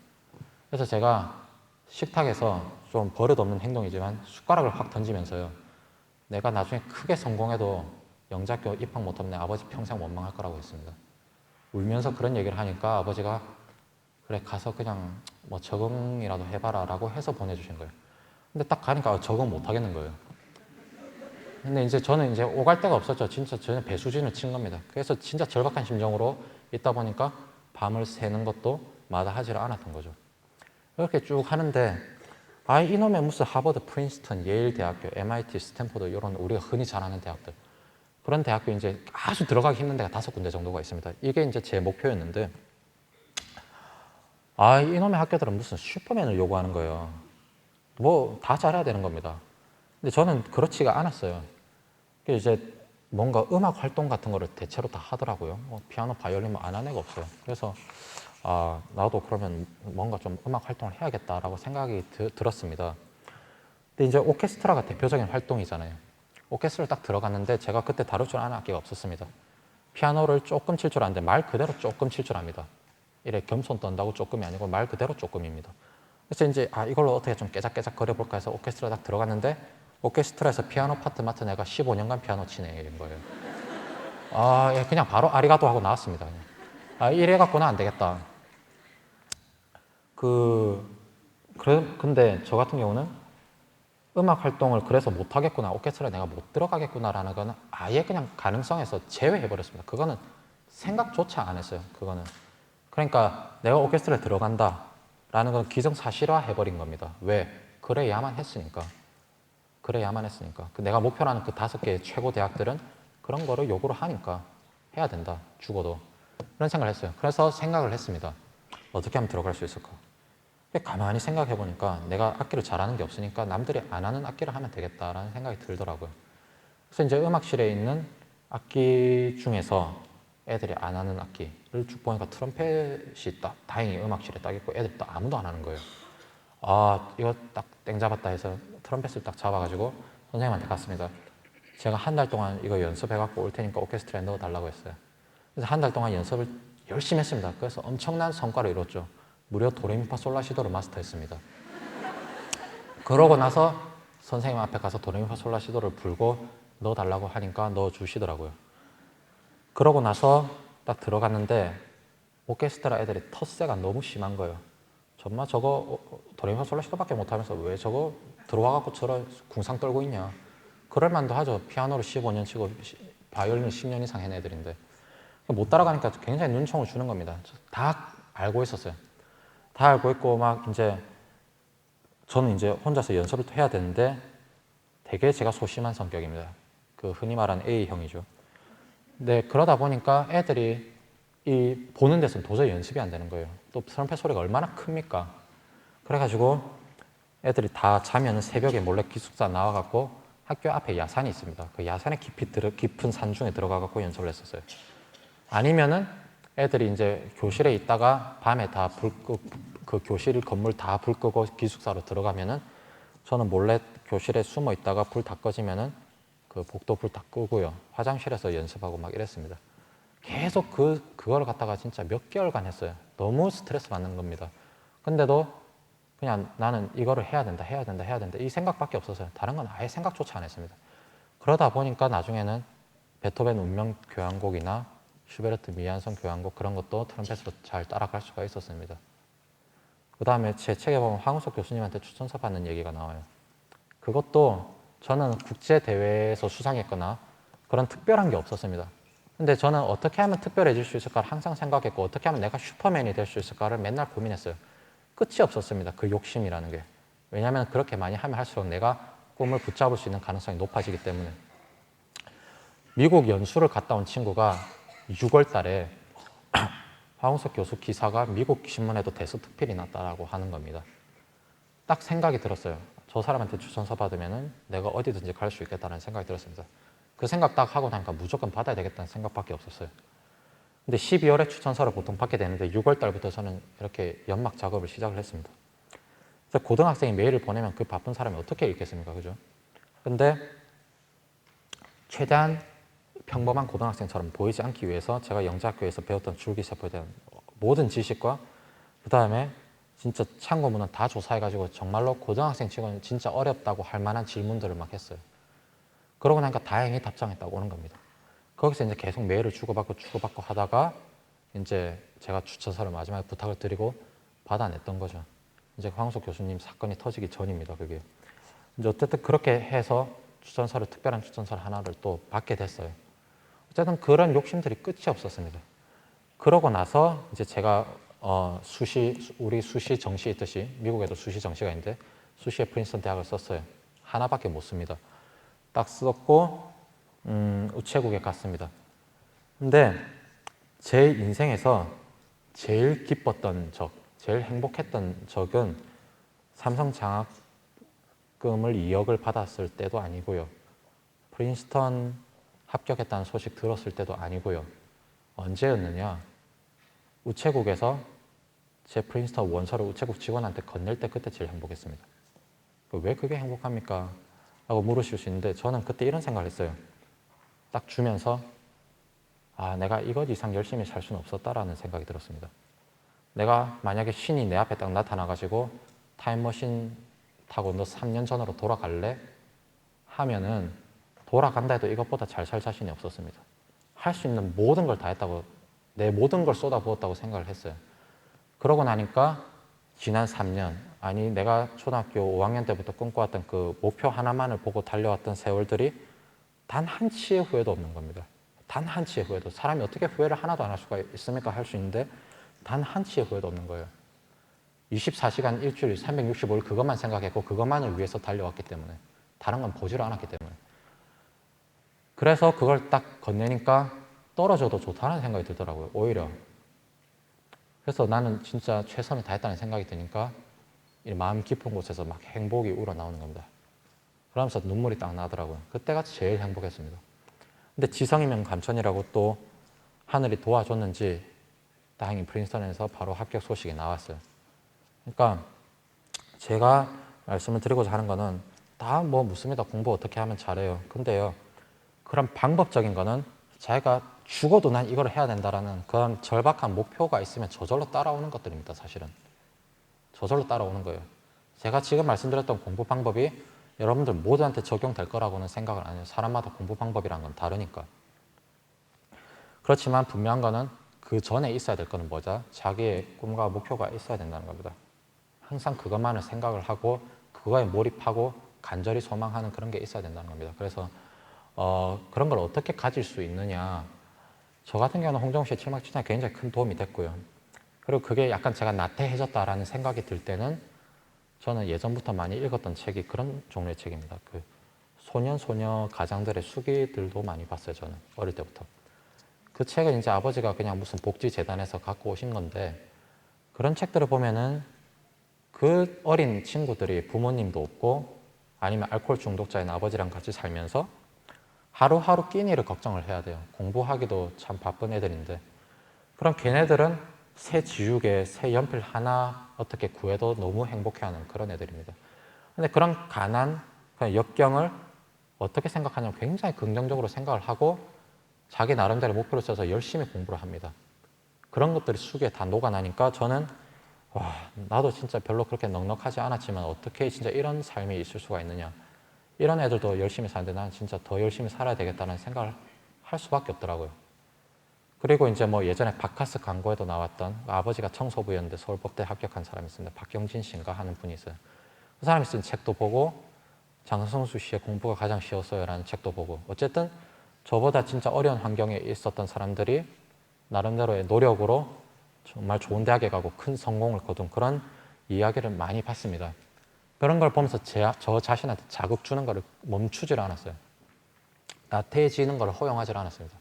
그래서 제가 식탁에서 좀 버릇없는 행동이지만 숟가락을 확 던지면서요. 내가 나중에 크게 성공해도 영재학교 입학 못하면 내 아버지 평생 원망할 거라고 했습니다. 울면서 그런 얘기를 하니까 아버지가 그래 가서 그냥 뭐 적응이라도 해봐라 라고 해서 보내주신 거예요. 근데 딱 가니까 적응 못 하겠는 거예요. 근데 이제 저는 이제 오갈 데가 없었죠. 진짜 저는 배수진을 친 겁니다. 그래서 진짜 절박한 심정으로 있다 보니까 밤을 새는 것도 마다하지를 않았던 거죠. 이렇게 쭉 하는데 아 이놈의 무슨 하버드, 프린스턴, 예일 대학교, MIT, 스탠포드 이런 우리가 흔히 잘 아는 대학들 그런 대학교 이제 아주 들어가기 힘든 데가 5군데 정도가 있습니다. 이게 이제 제 목표였는데 아 이놈의 학교들은 무슨 슈퍼맨을 요구하는 거예요. 뭐 다 잘해야 되는 겁니다. 근데 저는 그렇지가 않았어요. 이제 뭔가 음악 활동 같은 거를 대체로 다 하더라고요. 뭐 피아노, 바이올린 뭐 안 하는 애가 없어요. 그래서 아 나도 그러면 뭔가 좀 음악 활동을 해야겠다라고 생각이 들었습니다. 근데 이제 오케스트라가 대표적인 활동이잖아요. 오케스트라를 딱 들어갔는데 제가 그때 다룰 줄 아는 악기가 없었습니다. 피아노를 조금 칠 줄 아는데 말 그대로 조금 칠 줄 압니다. 이래 겸손 떤다고 조금이 아니고 말 그대로 조금입니다. 그래서 이제 아 이걸로 어떻게 좀 깨작깨작 거려볼까 해서 오케스트라 딱 들어갔는데 오케스트라에서 피아노 파트 맡은 애가 15년간 피아노 치는 애인 거예요. 아, 예, 그냥 바로 아리가또 하고 나왔습니다. 그냥. 아, 이래갖고는 안 되겠다. 근데 저 같은 경우는 음악 활동을 그래서 못 하겠구나, 오케스트라에 내가 못 들어가겠구나라는 거는 아예 그냥 가능성에서 제외해버렸습니다. 그거는 생각조차 안 했어요. 그거는. 그러니까 내가 오케스트라에 들어간다라는 건 기정사실화 해버린 겁니다. 왜? 그래야만 했으니까. 그래야만 했으니까. 내가 목표라는 그 5개의 최고 대학들은 그런 거를 요구를 하니까 해야 된다. 죽어도. 그런 생각을 했어요. 그래서 생각을 했습니다. 어떻게 하면 들어갈 수 있을까? 가만히 생각해 보니까 내가 악기를 잘하는 게 없으니까 남들이 안 하는 악기를 하면 되겠다라는 생각이 들더라고요. 그래서 이제 음악실에 있는 악기 중에서 애들이 안 하는 악기를 쭉 보니까 트럼펫이 딱 다행히 음악실에 딱 있고 애들이 딱 아무도 안 하는 거예요. 아 이거 딱 땡 잡았다 해서 트럼펫을 딱 잡아가지고 선생님한테 갔습니다. 제가 한 달 동안 이거 연습해갖고 올 테니까 오케스트라에 넣어달라고 했어요. 그래서 한 달 동안 연습을 열심히 했습니다. 그래서 엄청난 성과를 이뤘죠. 무려 도레미파솔라시도를 마스터했습니다. 그러고 나서 선생님 앞에 가서 도레미파솔라시도를 불고 넣어달라고 하니까 넣어주시더라고요. 그러고 나서 딱 들어갔는데 오케스트라 애들이 텃세가 너무 심한 거예요. 정말 저거 도레미파솔라시도밖에 못하면서 왜 저거 들어와갖고 저런 궁상 떨고 있냐. 그럴 만도 하죠. 피아노를 15년 치고 바이올린을 10년 이상 해낸 애들인데 못 따라가니까 굉장히 눈총을 주는 겁니다. 다 알고 있었어요. 다 알고 있고 막 이제 저는 이제 혼자서 연습을 해야 되는데 되게 제가 소심한 성격입니다. 그 흔히 말하는 A형이죠. 근데 그러다 보니까 애들이 이 보는 데서는 도저히 연습이 안 되는 거예요. 또 트럼펫 소리가 얼마나 큽니까? 그래가지고 애들이 다 자면은 새벽에 몰래 기숙사 나와갖고 학교 앞에 야산이 있습니다. 그 야산에 깊은 산중에 들어가갖고 연습을 했었어요. 아니면은 애들이 이제 교실에 있다가 밤에 다 그 교실 건물 다 불 끄고 기숙사로 들어가면은 저는 몰래 교실에 숨어 있다가 불 다 꺼지면은 그 복도 불 다 끄고요. 화장실에서 연습하고 막 이랬습니다. 계속 그걸 갖다가 진짜 몇 개월간 했어요. 너무 스트레스 받는 겁니다. 근데도 그냥 나는 이거를 해야 된다, 해야 된다, 해야 된다. 이 생각밖에 없었어요. 다른 건 아예 생각조차 안 했습니다. 그러다 보니까 나중에는 베토벤 운명 교향곡이나 슈베르트 미안성 교향곡 그런 것도 트럼펫으로 잘 따라갈 수가 있었습니다. 그 다음에 제 책에 보면 황우석 교수님한테 추천서 받는 얘기가 나와요. 그것도 저는 국제대회에서 수상했거나 그런 특별한 게 없었습니다. 근데 저는 어떻게 하면 특별해질 수 있을까를 항상 생각했고 어떻게 하면 내가 슈퍼맨이 될 수 있을까를 맨날 고민했어요. 끝이 없었습니다. 그 욕심이라는 게. 왜냐하면 그렇게 많이 하면 할수록 내가 꿈을 붙잡을 수 있는 가능성이 높아지기 때문에. 미국 연수를 갔다 온 친구가 6월 달에 황우석 교수 기사가 미국 신문에도 대서특필이 났다라고 하는 겁니다. 딱 생각이 들었어요. 저 사람한테 추천서 받으면 내가 어디든지 갈 수 있겠다는 생각이 들었습니다. 그 생각 딱 하고 나니까 무조건 받아야 되겠다는 생각밖에 없었어요. 근데 12월에 추천서를 보통 받게 되는데 6월 달부터 저는 이렇게 연막 작업을 시작을 했습니다. 그래서 고등학생이 메일을 보내면 그 바쁜 사람이 어떻게 읽겠습니까? 그죠? 근데 최대한 평범한 고등학생처럼 보이지 않기 위해서 제가 영재학교에서 배웠던 줄기세포에 대한 모든 지식과 그 다음에 진짜 참고문은 다 조사해가지고 정말로 고등학생 치고는 진짜 어렵다고 할 만한 질문들을 막 했어요. 그러고 나니까 다행히 답장했다고 오는 겁니다. 거기서 이제 계속 메일을 주고받고 하다가 이제 제가 추천서를 마지막에 부탁을 드리고 받아냈던 거죠. 이제 황우석 교수님 사건이 터지기 전입니다. 그게. 이제 어쨌든 그렇게 해서 특별한 추천서를 하나를 또 받게 됐어요. 어쨌든 그런 욕심들이 끝이 없었습니다. 그러고 나서 이제 제가 우리 수시 정시 있듯이 미국에도 수시 정시가 있는데 수시에 프린스턴 대학을 썼어요. 하나밖에 못 씁니다. 딱 썼고 우체국에 갔습니다. 근데 제 인생에서 제일 기뻤던 제일 행복했던 적은 삼성 장학금을 2억을 받았을 때도 아니고요. 프린스턴 합격했다는 소식 들었을 때도 아니고요. 언제였느냐? 우체국에서 제 프린스턴 원서를 우체국 직원한테 건넬 때 그때 제일 행복했습니다. 왜 그게 행복합니까? 라고 물으실 수 있는데 저는 그때 이런 생각을 했어요. 딱 주면서 내가 이것 이상 열심히 살 수는 없었다라는 생각이 들었습니다. 내가 만약에 신이 내 앞에 딱 나타나가지고 타임머신 타고 너 3년 전으로 돌아갈래? 하면은 돌아간다 해도 이것보다 잘 살 자신이 없었습니다. 할 수 있는 모든 걸 다 했다고, 내 모든 걸 쏟아부었다고 생각을 했어요. 그러고 나니까 지난 3년, 아니 내가 초등학교 5학년 때부터 꿈꿔왔던 그 목표 하나만을 보고 달려왔던 세월들이 단 한 치의 후회도 없는 겁니다. 단 한 치의 후회도. 사람이 어떻게 후회를 하나도 안 할 수가 있습니까? 할 수 있는데 단 한 치의 후회도 없는 거예요. 24시간 일주일 365일 그것만 생각했고 그것만을 위해서 달려왔기 때문에 다른 건 보지를 않았기 때문에 그래서 그걸 딱 건네니까 떨어져도 좋다는 생각이 들더라고요. 오히려. 그래서 나는 진짜 최선을 다했다는 생각이 드니까 이 마음 깊은 곳에서 막 행복이 우러나오는 겁니다. 그러면서 눈물이 딱 나더라고요. 그때가 제일 행복했습니다. 근데 지성이면 감천이라고 또 하늘이 도와줬는지 다행히 프린스턴에서 바로 합격 소식이 나왔어요. 그러니까 제가 말씀을 드리고자 하는 거는 다 뭐 묻습니다. 공부 어떻게 하면 잘해요. 근데요. 그런 방법적인 거는 자기가 죽어도 난 이걸 해야 된다라는 그런 절박한 목표가 있으면 저절로 따라오는 것들입니다. 사실은. 저절로 따라오는 거예요. 제가 지금 말씀드렸던 공부 방법이 여러분들 모두한테 적용될 거라고는 생각을 안 해요. 사람마다 공부 방법이란 건 다르니까. 그렇지만 분명한 거는 그 전에 있어야 될 거는 뭐죠? 자기의 꿈과 목표가 있어야 된다는 겁니다. 항상 그것만을 생각을 하고 그거에 몰입하고 간절히 소망하는 그런 게 있어야 된다는 겁니다. 그래서 그런 걸 어떻게 가질 수 있느냐. 저 같은 경우는 홍정우 씨의 칠막 추천이 굉장히 큰 도움이 됐고요. 그리고 그게 약간 제가 나태해졌다라는 생각이 들 때는 저는 예전부터 많이 읽었던 책이 그런 종류의 책입니다. 그 소년, 소녀 가장들의 수기들도 많이 봤어요. 저는 어릴 때부터. 그 책을 이제 아버지가 그냥 무슨 복지재단에서 갖고 오신 건데 그런 책들을 보면은 그 어린 친구들이 부모님도 없고 아니면 알코올 중독자인 아버지랑 같이 살면서 하루하루 끼니를 걱정을 해야 돼요. 공부하기도 참 바쁜 애들인데 그럼 걔네들은 새 지우개, 새 연필 하나 어떻게 구해도 너무 행복해하는 그런 애들입니다. 근데 그런 가난, 그런 역경을 어떻게 생각하냐면 굉장히 긍정적으로 생각을 하고 자기 나름대로 목표를 써서 열심히 공부를 합니다. 그런 것들이 수기에 다 녹아나니까 저는 와, 나도 진짜 별로 그렇게 넉넉하지 않았지만 어떻게 진짜 이런 삶이 있을 수가 있느냐. 이런 애들도 열심히 사는데 나는 진짜 더 열심히 살아야 되겠다는 생각을 할 수밖에 없더라고요. 그리고 이제 뭐 예전에 바카스 광고에도 나왔던 아버지가 청소부였는데 서울법대 합격한 사람이 있습니다. 박경진 씨인가 하는 분이 있어요. 그 사람이 쓴 책도 보고 장성수 씨의 공부가 가장 쉬웠어요 라는 책도 보고 어쨌든 저보다 진짜 어려운 환경에 있었던 사람들이 나름대로의 노력으로 정말 좋은 대학에 가고 큰 성공을 거둔 그런 이야기를 많이 봤습니다. 그런 걸 보면서 저 자신한테 자극 주는 거를 멈추질 않았어요. 나태해지는 걸 허용하지 않았습니다.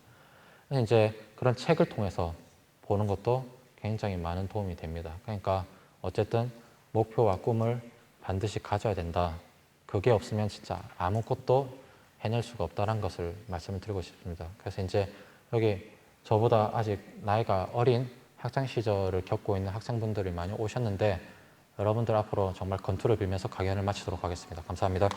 그래서 이제 그런 책을 통해서 보는 것도 굉장히 많은 도움이 됩니다. 그러니까 어쨌든 목표와 꿈을 반드시 가져야 된다. 그게 없으면 진짜 아무것도 해낼 수가 없다는 것을 말씀을 드리고 싶습니다. 그래서 이제 여기 저보다 아직 나이가 어린 학창 시절을 겪고 있는 학생분들이 많이 오셨는데 여러분들 앞으로 정말 건투를 빌면서 강연을 마치도록 하겠습니다. 감사합니다.